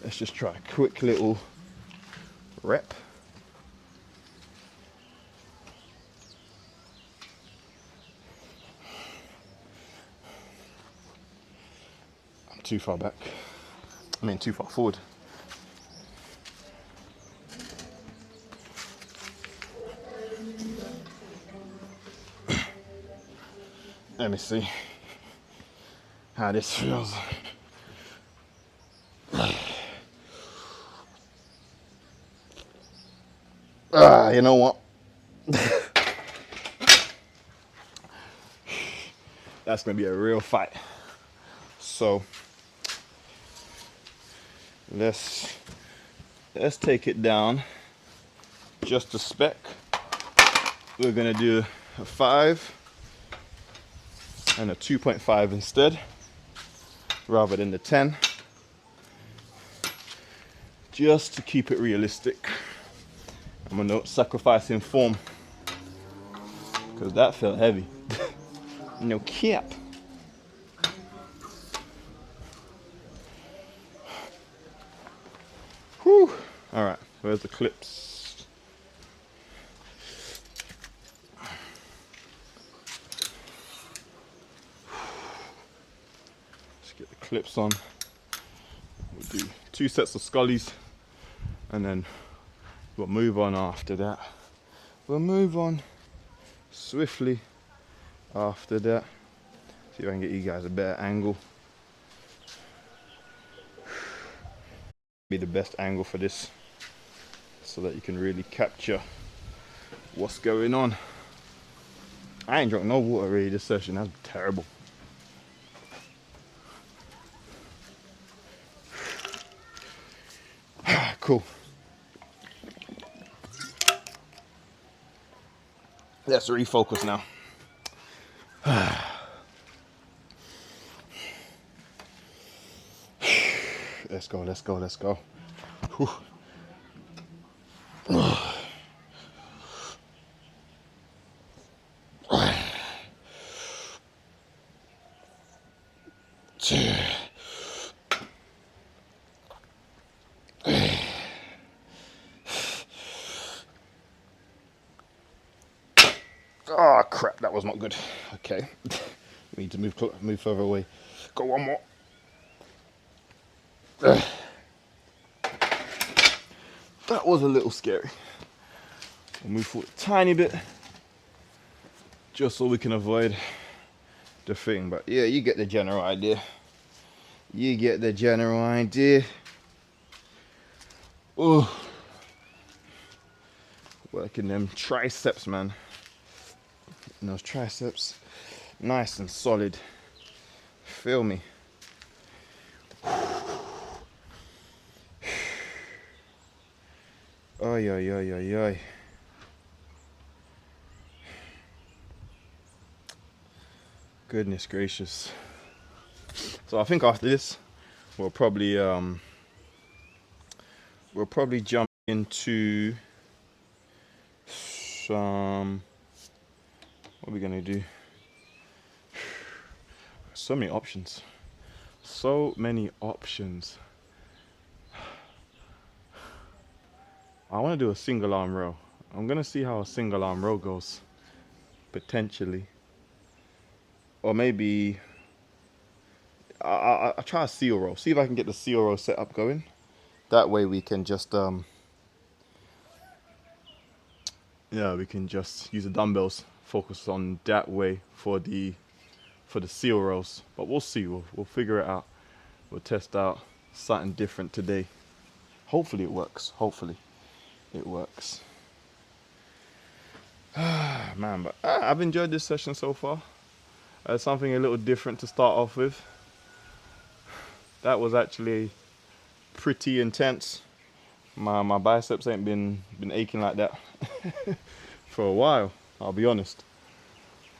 Let's just try a quick little rep. I'm too far back. I mean, too far forward. Let me see how this feels. You know what? That's gonna be a real fight. So let's take it down just a speck. We're gonna do a 5 and a 2.5 instead, rather than the 10, just to keep it realistic. I'm not sacrificing form, because that felt heavy. No cap. Whew. All right, where's the clips? Let's get the clips on. We'll do 2 sets of scullies, and then we'll move on after that. We'll move on swiftly after that. See if I can get you guys a better angle. Be the best angle for this, so that you can really capture what's going on. I ain't drunk no water really this session. That's terrible. Cool. Let's refocus now. Let's go, let's go, let's go. Whew. Oh crap, that was not good. Okay, we need to move further away. Go one more. That was a little scary. We'll move forward a tiny bit, just so we can avoid the thing. But yeah, you get the general idea. You get the general idea. Oh, working them triceps, man. And those triceps, nice and solid. Feel me? Oi, oi, oi, oi, oi. Goodness gracious. So I think after this, we'll probably jump into some. What are we gonna do? So many options. So many options. I want to do a single arm row. I'm gonna see how a single arm row goes, potentially, or maybe I'll try a seal row. See if I can get the seal row set up going. That way we can just we can just use the dumbbells. Focus on that way for the seal rows. But we'll see. We'll figure it out. We'll test out something different today. Hopefully it works. Hopefully it works. Man, but I've enjoyed this session so far. Something a little different to start off with. That was actually pretty intense. My biceps ain't been aching like that for a while, I'll be honest.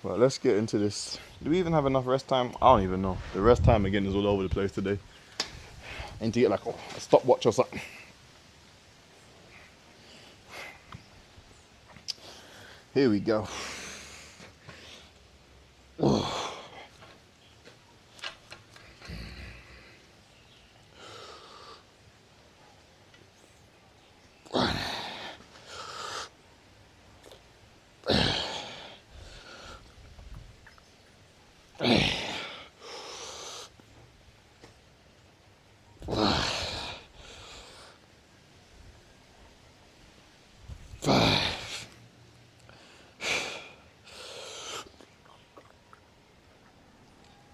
But let's get into this. Do we even have enough rest time? I don't even know. The rest time again is all over the place today. I need to get like a stopwatch or something. Here we go.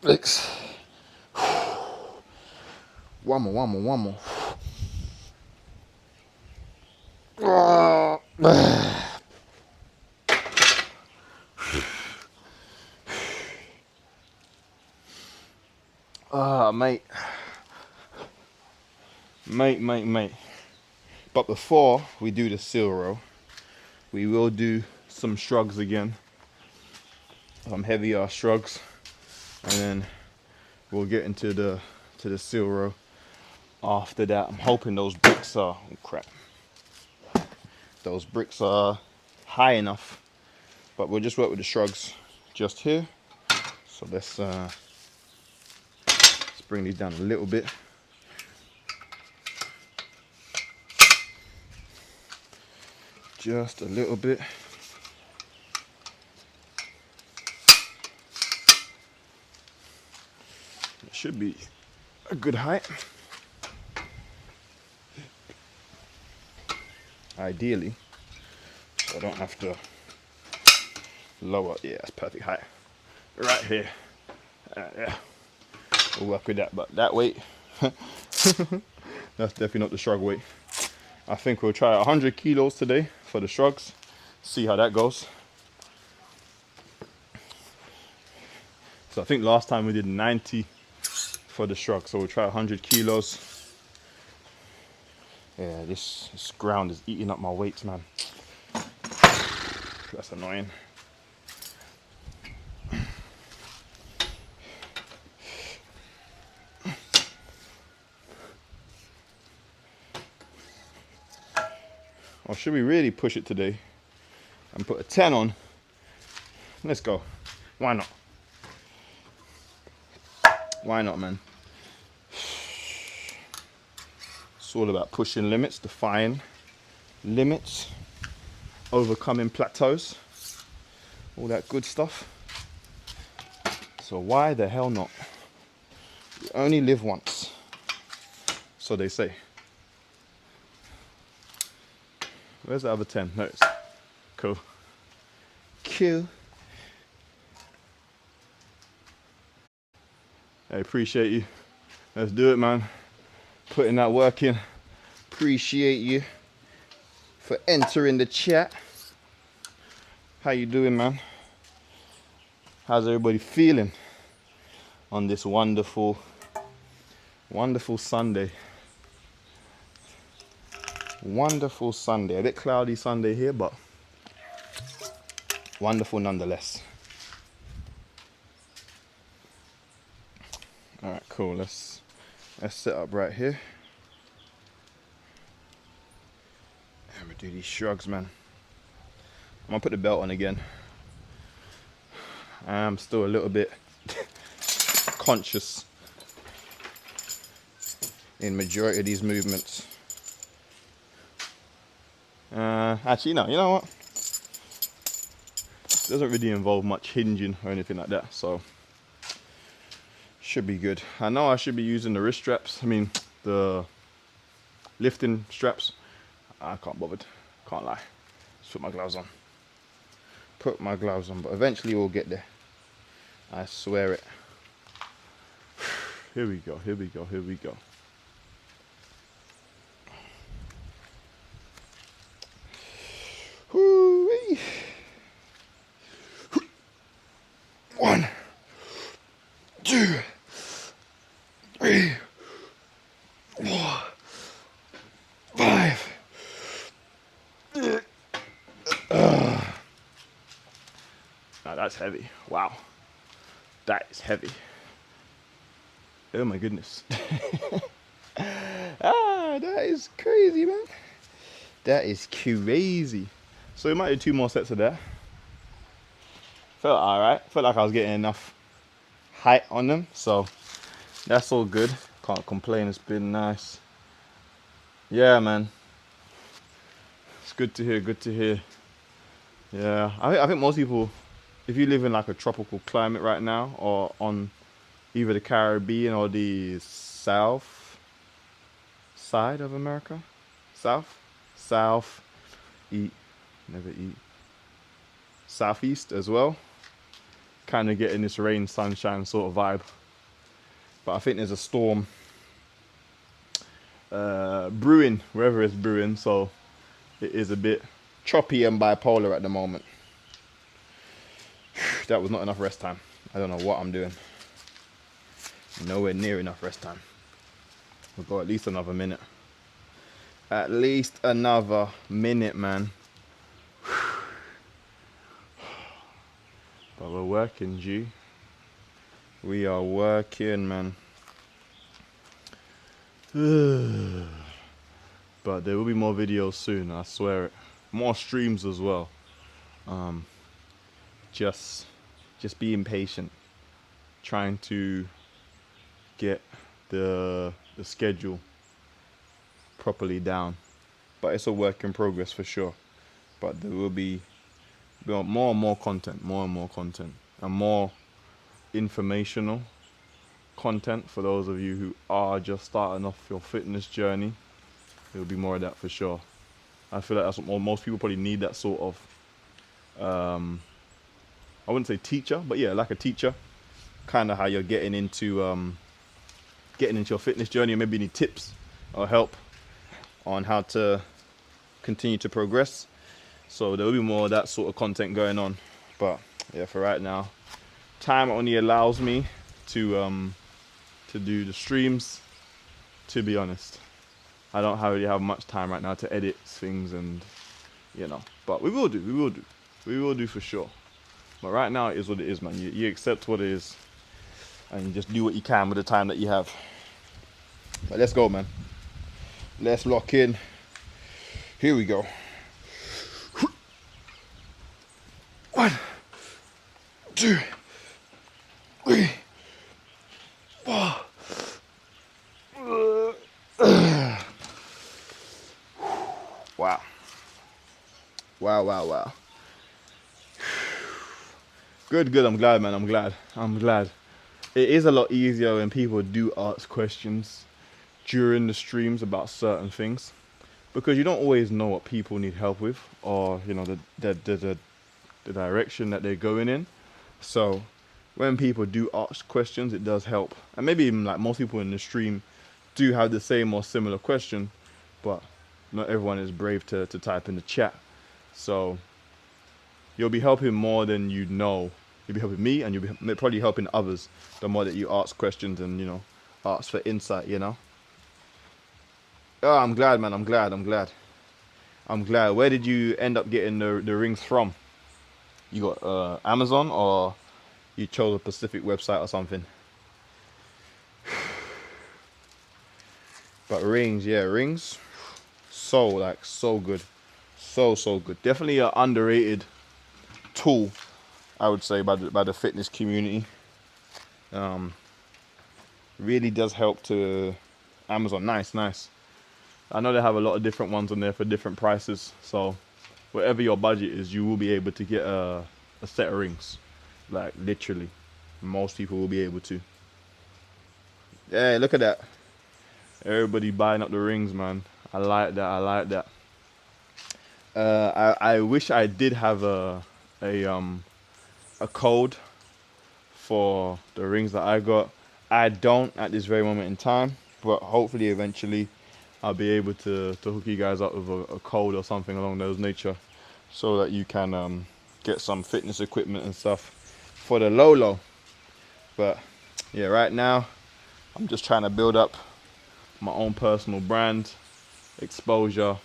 6. One more, one more, one more. Mate. Mate. But before we do the seal row, we will do some shrugs again. Some heavier shrugs. And then we'll get into the seal row after that. I'm hoping those bricks are, oh crap. Those bricks are high enough. But we'll just work with the shrugs just here. So let's bring these down a little bit. Just a little bit. It should be a good height. Ideally, so I don't have to lower. Yeah, that's perfect height. Right here. Yeah, we'll work with that. But that weight, that's definitely not the shrug weight. I think we'll try 100 kilos today for the shrugs. See how that goes. So I think last time we did 90 for the shrug. So we'll try 100 kilos. Yeah, this ground is eating up my weights, man. That's annoying. Or should we really push it today and put a 10 on? Let's go. Why not? Why not, man? It's all about pushing limits, defying limits, overcoming plateaus, all that good stuff. So why the hell not? You only live once, so they say. Where's the other 10? No, it's cool. Cool. I appreciate you. Let's do it, man. Putting that work in. Appreciate you for entering the chat. How you doing, man? How's everybody feeling on this wonderful, wonderful Sunday? Wonderful Sunday. A bit cloudy Sunday here, but wonderful nonetheless. All right, cool. Let's set up right here. And we do these shrugs, man. I'm gonna put the belt on again. I'm still a little bit conscious in majority of these movements. Actually, no, you know what? It doesn't really involve much hinging or anything like that, so should be good. I know I should be using the wrist straps. I mean, the lifting straps. I can't bother. Can't lie. Just put my gloves on. Put my gloves on, but eventually we'll get there. I swear it. Here we go. Here we go. Here we go. Whoo-wee. 1, 2, 3, 4, 5. Now that's heavy. Wow. That is heavy. Oh my goodness. That is crazy, man. That is crazy. So we might do 2 more sets of that. Felt alright. Felt like I was getting enough height on them. So that's all good. Can't complain. It's been nice. Yeah, man. It's good to hear. Good to hear. Yeah. I think most people, if you live in like a tropical climate right now, or on either the Caribbean or the south side of America, southeast as well, kind of getting this rain, sunshine sort of vibe. But I think there's a storm brewing, wherever it's brewing, so it is a bit choppy and bipolar at the moment. That was not enough rest time. I don't know what I'm doing. Nowhere near enough rest time. We'll go at least another minute. At least another minute, man. But we're working, G. We are working, man. But there will be more videos soon, I swear it. More streams as well. Just being patient. Trying to get the schedule properly down. But it's a work in progress for sure. But there will be more and more content, and more informational content for those of you who are just starting off your fitness journey. There will be more of that for sure. I feel like that's what most people probably need, that sort of I wouldn't say teacher, but yeah, like a teacher, kind of how you're getting into your fitness journey, and maybe you need tips or help on how to continue to progress. So there will be more of that sort of content going on. But yeah, for right now, time only allows me to do the streams. To be honest, I don't really have much time right now to edit things, and you know, but we will do for sure. But right now it is what it is, man. You accept what it is, and you just do what you can with the time that you have. But let's go, man. Let's lock in. Here we go. 1, 2, 3, 4. Wow. Good. I'm glad, man. I'm glad. It is a lot easier when people do ask questions during the streams about certain things, because you don't always know what people need help with, or you know, the direction that they're going in. So when people do ask questions, it does help. And maybe even like most people in the stream do have the same or similar question, but not everyone is brave to type in the chat. So you'll be helping more than you know. You'll be helping me, and you'll be probably helping others the more that you ask questions and, you know, ask for insight, you know. Oh, I'm glad, man. I'm glad. Where did you end up getting the rings from? You got Amazon, or you chose a specific website or something? But rings, yeah, rings. So good. So good. Definitely an underrated tool, I would say, by the fitness community. Really does help to Amazon. Nice. I know they have a lot of different ones on there for different prices. So whatever your budget is, you will be able to get a set of rings. Like literally, most people will be able to. Yeah, look at that. Everybody buying up the rings, man. I like that. I wish I did have a code for the rings that I got. I don't at this very moment in time, but hopefully eventually I'll be able to hook you guys up with a code or something along those nature, so that you can get some fitness equipment and stuff for the low. But yeah, right now I'm just trying to build up my own personal brand, exposure,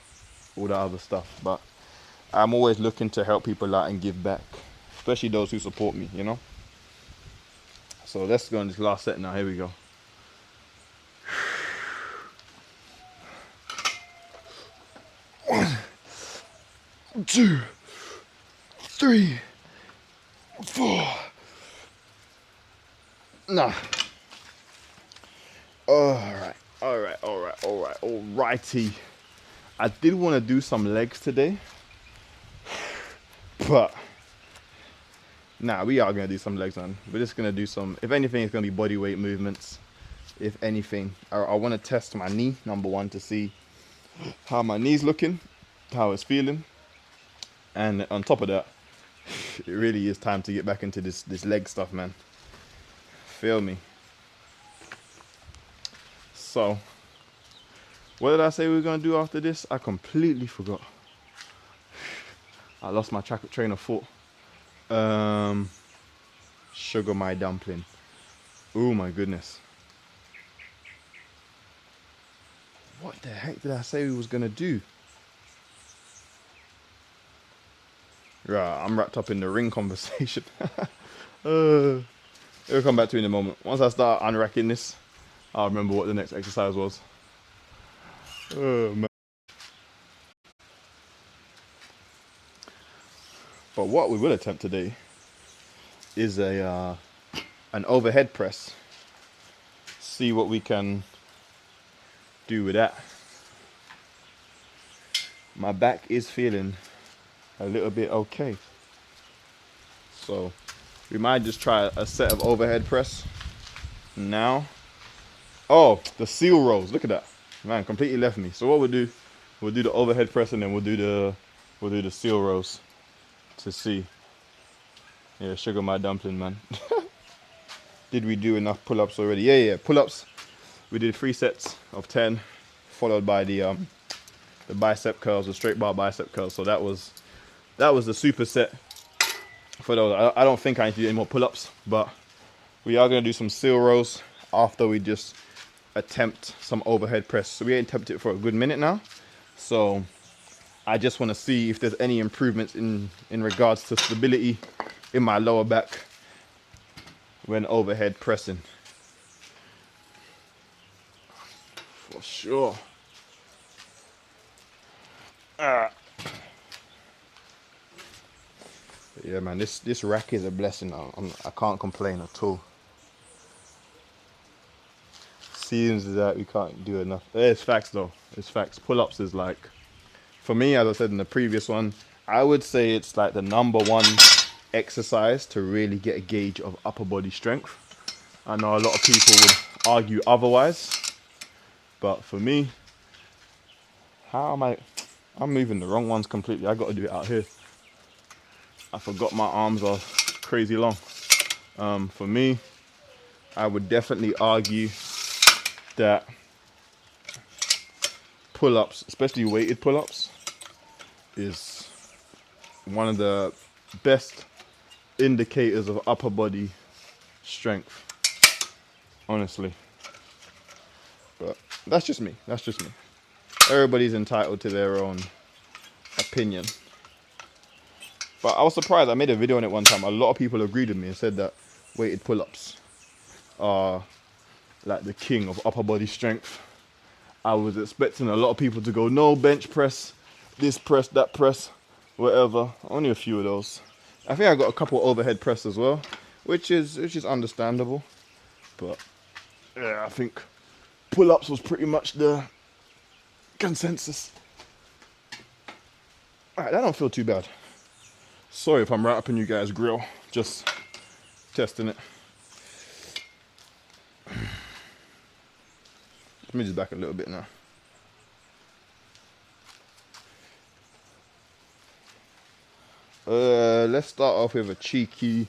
all that other stuff. But I'm always looking to help people out and give back, especially those who support me, you know. So let's go on this last set now. Here we go. One, 2, 3, 4. Nah. Alrighty. I did want to do some legs today, but nah, we are gonna do some legs, man. We're just gonna do some. If anything, it's gonna be body weight movements. If anything, I want to test my knee, number one, to see how my knee's looking, how it's feeling, and on top of that, it really is time to get back into this leg stuff, man. Feel me? So, what did I say we were gonna do after this? I completely forgot. I lost my train of thought. Sugar my dumpling. Oh my goodness. What the heck did I say we was gonna do? Right, I'm wrapped up in the ring conversation. It'll come back to me in a moment. Once I start unracking this, I'll remember what the next exercise was. Oh, man. But what we will attempt today is an overhead press. See what we can do with that. My back is feeling a little bit okay. So we might just try a set of overhead press now. Oh, the seal rows. Look at that. Man, completely left me. So what we'll do the overhead press and then we'll do the seal rows to see. Yeah, sugar my dumpling, man. Did we do enough pull-ups already? Yeah, pull-ups. We did 3 sets of 10, followed by the bicep curls, the straight bar bicep curls. So that was the superset for those. I don't think I need to do any more pull-ups, but we are gonna do some seal rows after we just attempt some overhead press. So we ain't attempted it for a good minute now. So I just want to see if there's any improvements in regards to stability in my lower back when overhead pressing. For sure. Yeah, man, this rack is a blessing. I can't complain at all. Seems that we can't do enough. It's facts though. It's facts. Pull-ups is like, for me, as I said in the previous one, I would say it's like the #1 exercise to really get a gauge of upper body strength. I know a lot of people would argue otherwise, but for me, I'm moving the wrong ones completely. I got to do it out here. I forgot my arms are crazy long. For me, I would definitely argue that pull-ups, especially weighted pull-ups, is one of the best indicators of upper body strength, honestly. But that's just me. Everybody's entitled to their own opinion. But I was surprised. I made a video on it one time. A lot of people agreed with me and said that weighted pull-ups are like the king of upper body strength. I was expecting a lot of people to go, no, bench press, this press, that press, whatever. Only a few of those. I think I got a couple overhead press as well, which is understandable. But yeah, I think pull-ups was pretty much the consensus. Alright, that don't feel too bad. Sorry if I'm right up in you guys' grill. Just testing it. Let me just back a little bit now. Let's start off with a cheeky.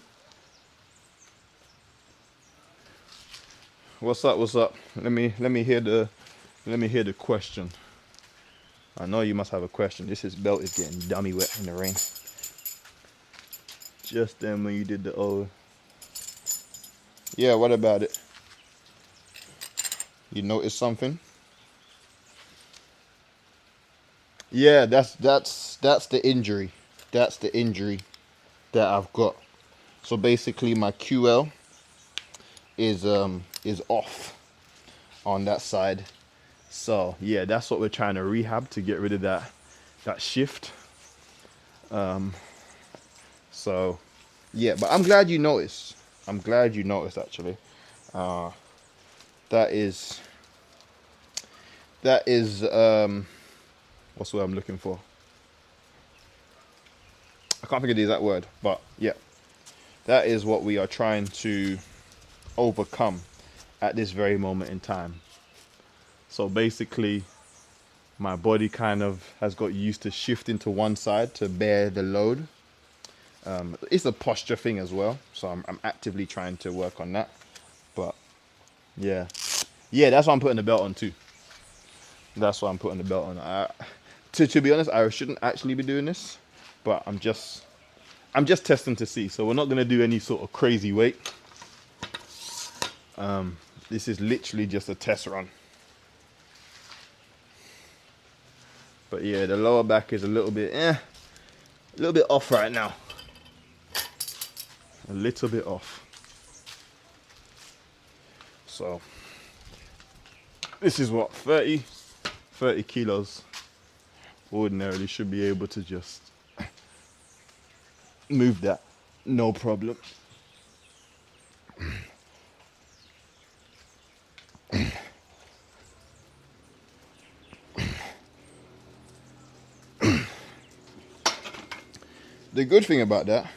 What's up? What's up? Let me hear the question. I know you must have a question. This belt is getting dummy wet in the rain. Just then when you did the O. Yeah, what about it? You noticed something? Yeah, that's the injury. That's the injury that I've got. So basically my QL is off on that side. So yeah, that's what we're trying to rehab to get rid of that shift. So yeah, but I'm glad you noticed. I'm glad you noticed actually. That is what's the word I'm looking for? I can't think of the exact word, but yeah, that is what we are trying to overcome at this very moment in time. So basically my body kind of has got used to shifting to one side to bear the load. It's a posture thing as well, so I'm actively trying to work on that. But yeah, that's why I'm putting the belt on too. That's why I'm putting the belt on. To be honest, I shouldn't actually be doing this, but I'm just testing to see. So we're not gonna do any sort of crazy weight. This is literally just a test run. But yeah, the lower back is a little bit off right now. A little bit off. So this is what 30 kilos ordinarily should be able to just move that, no problem. The good thing about that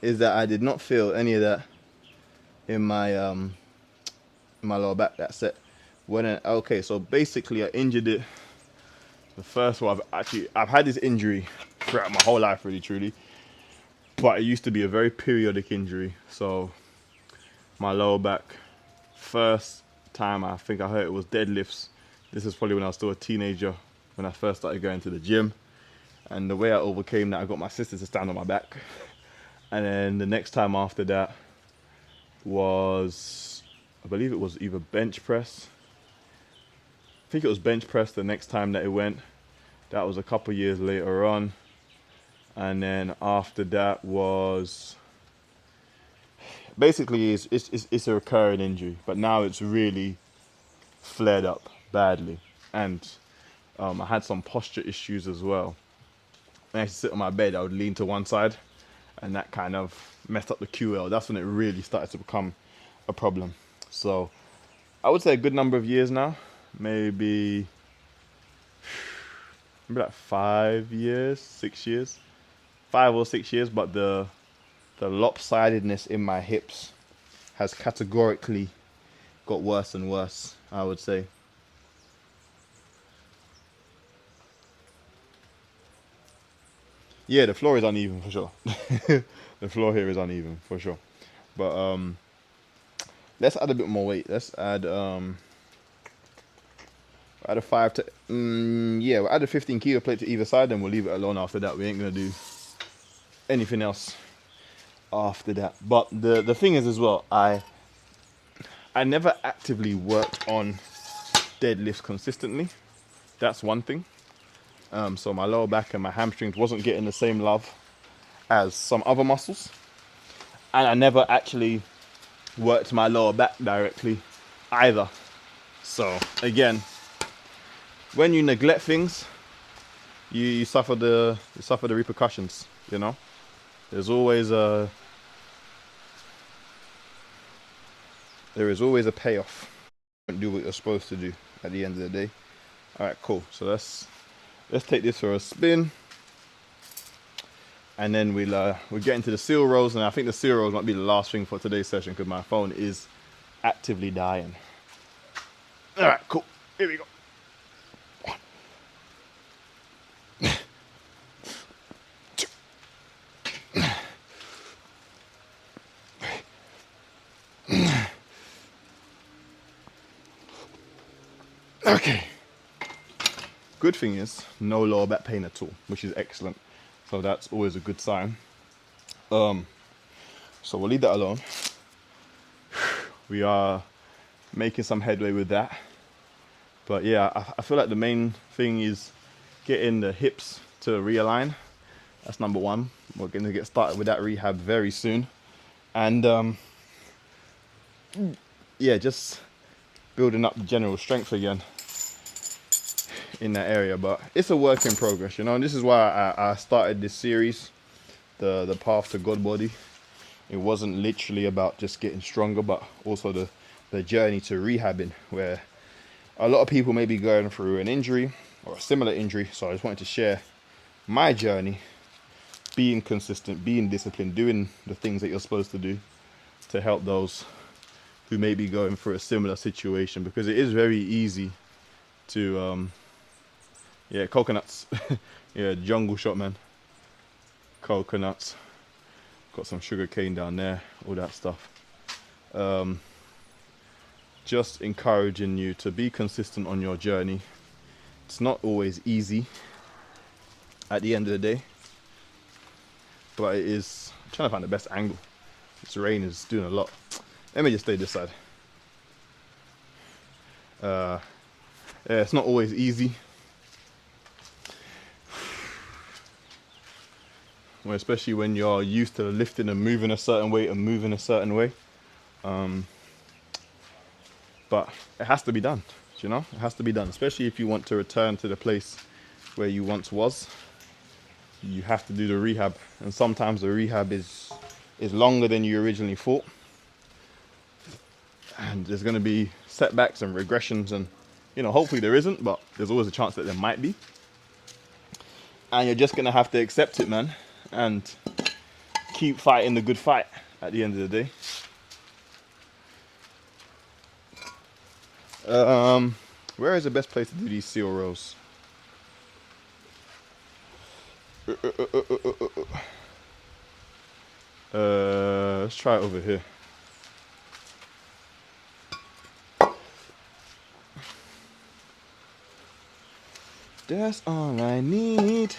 is that I did not feel any of that in my my lower back that set. Okay, so basically I injured it. The first one, I've had this injury throughout my whole life, really truly, but it used to be a very periodic injury. So my lower back, first time I think I hurt it was deadlifts. This is probably when I was still a teenager, when I first started going to the gym. And the way I overcame that, I got my sister to stand on my back. And then the next time after that was, I believe it was either bench press. I think it was bench press the next time that it went. That was a couple years later on. And then after that was, basically it's a recurring injury, but now it's really flared up badly. And I had some posture issues as well. When I used to sit on my bed, I would lean to one side, and that kind of messed up the QL. That's when it really started to become a problem. So I would say a good number of years now, maybe like 5 years, 6 years, 5 or 6 years. But the lopsidedness in my hips has categorically got worse and worse, I would say. Yeah, the floor is uneven for sure. The floor here is uneven for sure. But let's add a bit more weight. Let's add add a 5 to yeah, we'll add a 15 kilo plate to either side, and we'll leave it alone after that. We ain't gonna do anything else after that. But the thing is as well, I never actively worked on deadlifts consistently. That's one thing. So my lower back and my hamstrings wasn't getting the same love as some other muscles. And I never actually worked my lower back directly either. So again, when you neglect things, you suffer the repercussions, you know? There is always a payoff. Don't do what you're supposed to do at the end of the day. All right, cool. So let's take this for a spin, and then we'll get into the seal rows. And I think the seal rows might be the last thing for today's session because my phone is actively dying. All right, cool. Here we go. Okay. Good thing is no lower back pain at all, which is excellent. So that's always a good sign. So we'll leave that alone. We are making some headway with that. But yeah, I feel like the main thing is getting the hips to realign. That's number one. We're going to get started with that rehab very soon. And yeah, just building up the general strength again in that area. But it's a work in progress, you know, and this is why I started this series, the path to God body. It wasn't literally about just getting stronger, but also the journey to rehabbing, where a lot of people may be going through an injury or a similar injury. So I just wanted to share my journey, being consistent, being disciplined, doing the things that you're supposed to do to help those who may be going through a similar situation, because it is very easy to yeah, coconuts. Yeah, jungle shot, man. Coconuts. Got some sugar cane down there, all that stuff. Just encouraging you to be consistent on your journey. It's not always easy at the end of the day, but it is. I'm trying to find the best angle. This rain is doing a lot. Let me just stay this side. Yeah, it's not always easy. Well, especially when you're used to lifting and moving a certain way and moving a certain way. But it has to be done, you know? It has to be done, especially if you want to return to the place where you once was. You have to do the rehab, and sometimes the rehab is longer than you originally thought. And there's going to be setbacks and regressions, and you know, hopefully there isn't, but there's always a chance that there might be. And you're just going to have to accept it, man, and keep fighting the good fight at the end of the day. Where is the best place to do these seal rows? Let's try it over here. That's all I need.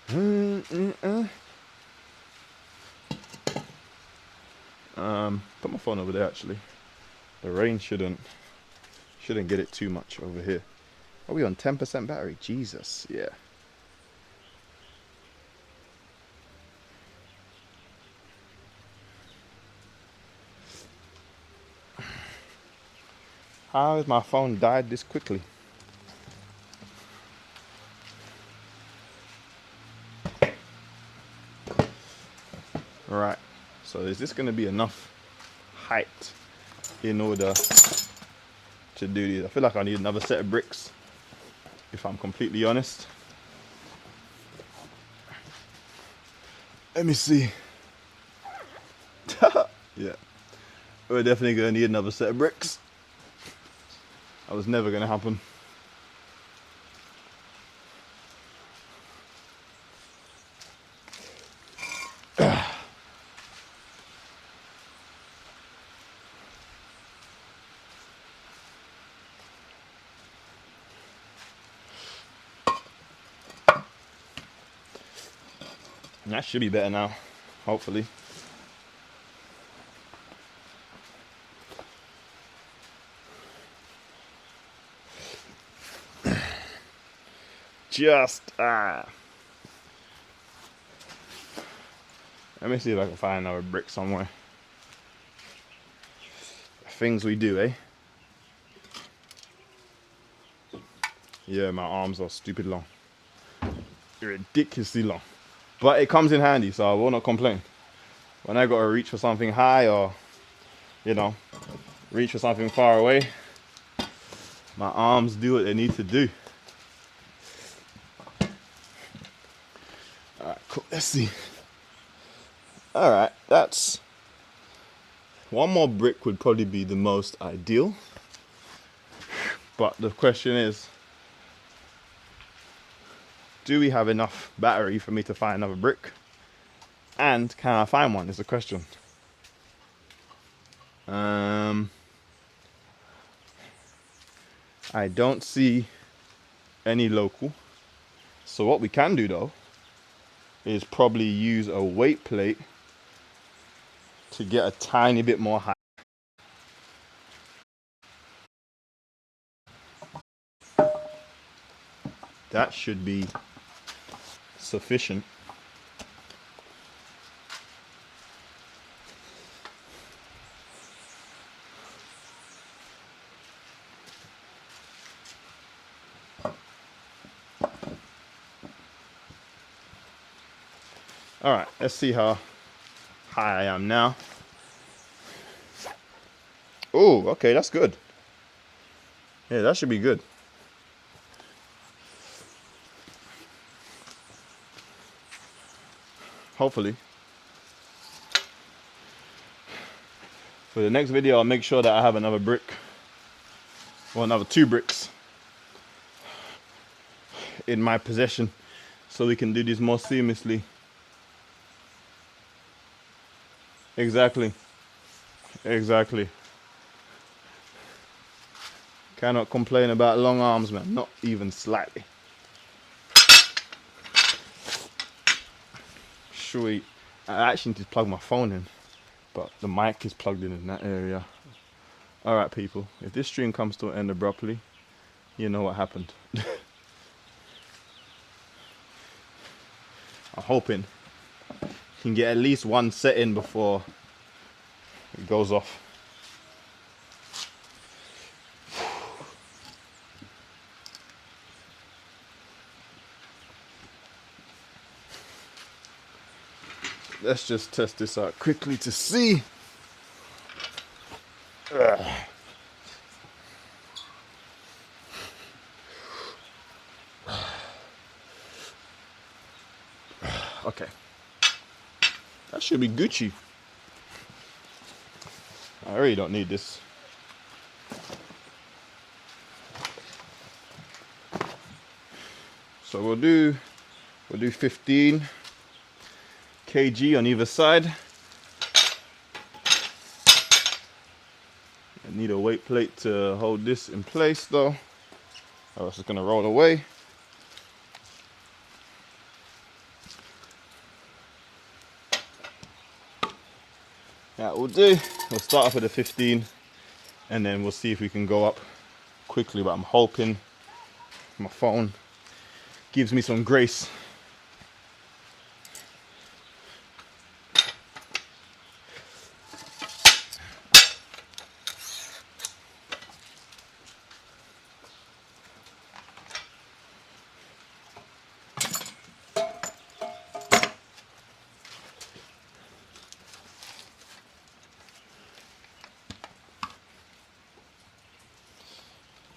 Put my phone over there actually. The rain shouldn't get it too much over here. Are we on 10% battery? Jesus, yeah. How has my phone died this quickly? Alright, so is this going to be enough height in order to do these? I feel like I need another set of bricks, if I'm completely honest. Let me see. Yeah, we're definitely going to need another set of bricks. That was never going to happen. That should be better now, hopefully. Let me see if I can find another brick somewhere. Things we do, eh? Yeah, my arms are stupid long. Ridiculously long. But it comes in handy, so I will not complain. When I got to reach for something high or, you know, reach for something far away, my arms do what they need to do. Alright, cool. Let's see. Alright, that's... one more brick would probably be the most ideal. But the question is, do we have enough battery for me to find another brick? And can I find one is the question. I don't see any local. So what we can do though is probably use a weight plate to get a tiny bit more height. That should be sufficient. All right, let's see how high I am now. Oh, okay, that's good. Yeah, that should be good. Hopefully. For the next video, I'll make sure that I have another brick, or another 2 bricks in my possession, so we can do this more seamlessly Exactly. Exactly. Cannot complain about long arms, man. Not even slightly. Sweet. I actually need to plug my phone in, but the mic is plugged in that area. Alright, people. If this stream comes to an end abruptly, you know what happened. I'm hoping you can get at least one set in before it goes off. Let's just test this out quickly to see. Okay. That should be Gucci. I really don't need this. So we'll do 15 kg on either side. I need a weight plate to hold this in place though, or else it's gonna roll away. That will do. We'll start off with a 15 and then we'll see if we can go up quickly, but I'm hoping my phone gives me some grace.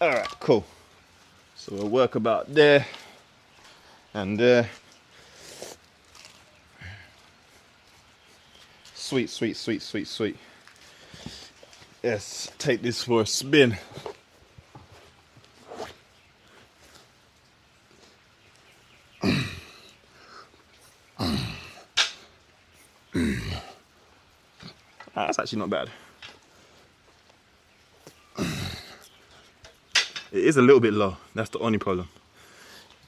Alright, cool. So we'll work about there and there. Sweet, sweet, sweet, sweet, sweet. Let's take this for a spin. That's actually not bad. It is a little bit low. That's the only problem.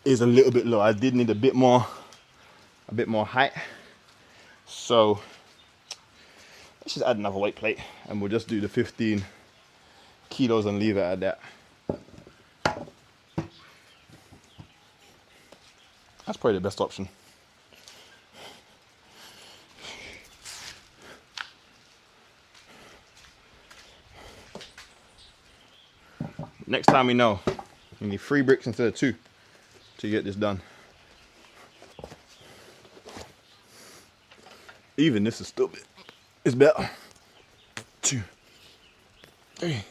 It is a little bit low. I did need a bit more height. So let's just add another weight plate and we'll just do the 15 kilos and leave it at that. That's probably the best option. Next time we know, you need 3 bricks instead of 2 to get this done. Even this is still bit. It's better. 2, 3,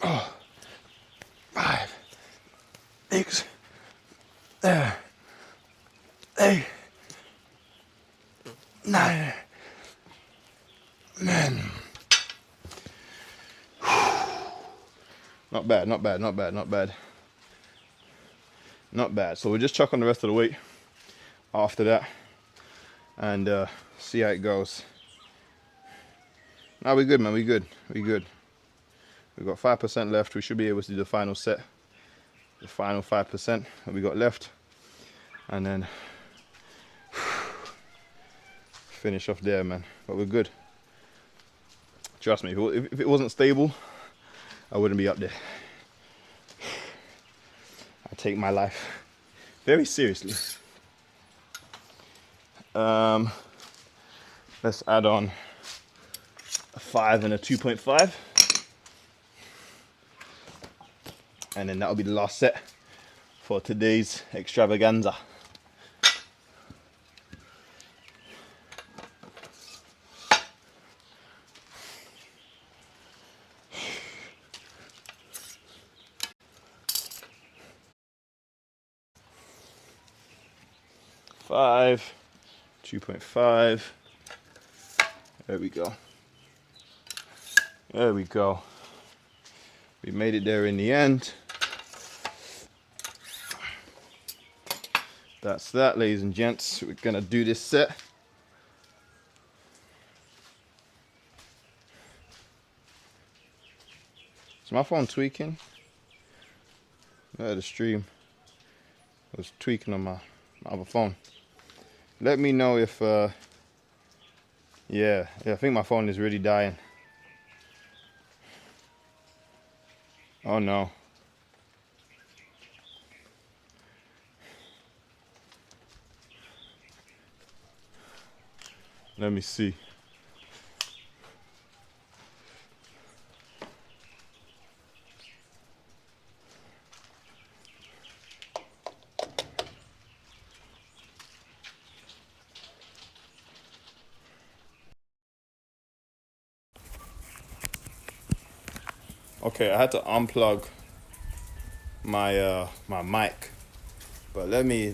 4, 5, 6, 7, 8, 9, 10. Not bad, not bad, not bad, not bad. Not bad. So we'll just chuck on the rest of the weight after that and see how it goes. Now we're good, man. We're good. We're good. We've got 5% left. We should be able to do the final set, the final 5% that we got left, and then finish off there, man. But we're good. Trust me, if it wasn't stable, I wouldn't be up there. I take my life very seriously. Let's add on a 5 and a 2.5. And then that'll be the last set for today's extravaganza. Five, 2.5. There we go. There we go. We made it there in the end. That's that, ladies and gents. We're gonna do this set. my phone tweaking? The stream was tweaking on my other phone. Let me know if, yeah, I think my phone is really dying. Oh no. Let me see. Okay, I had to unplug my my mic, but let me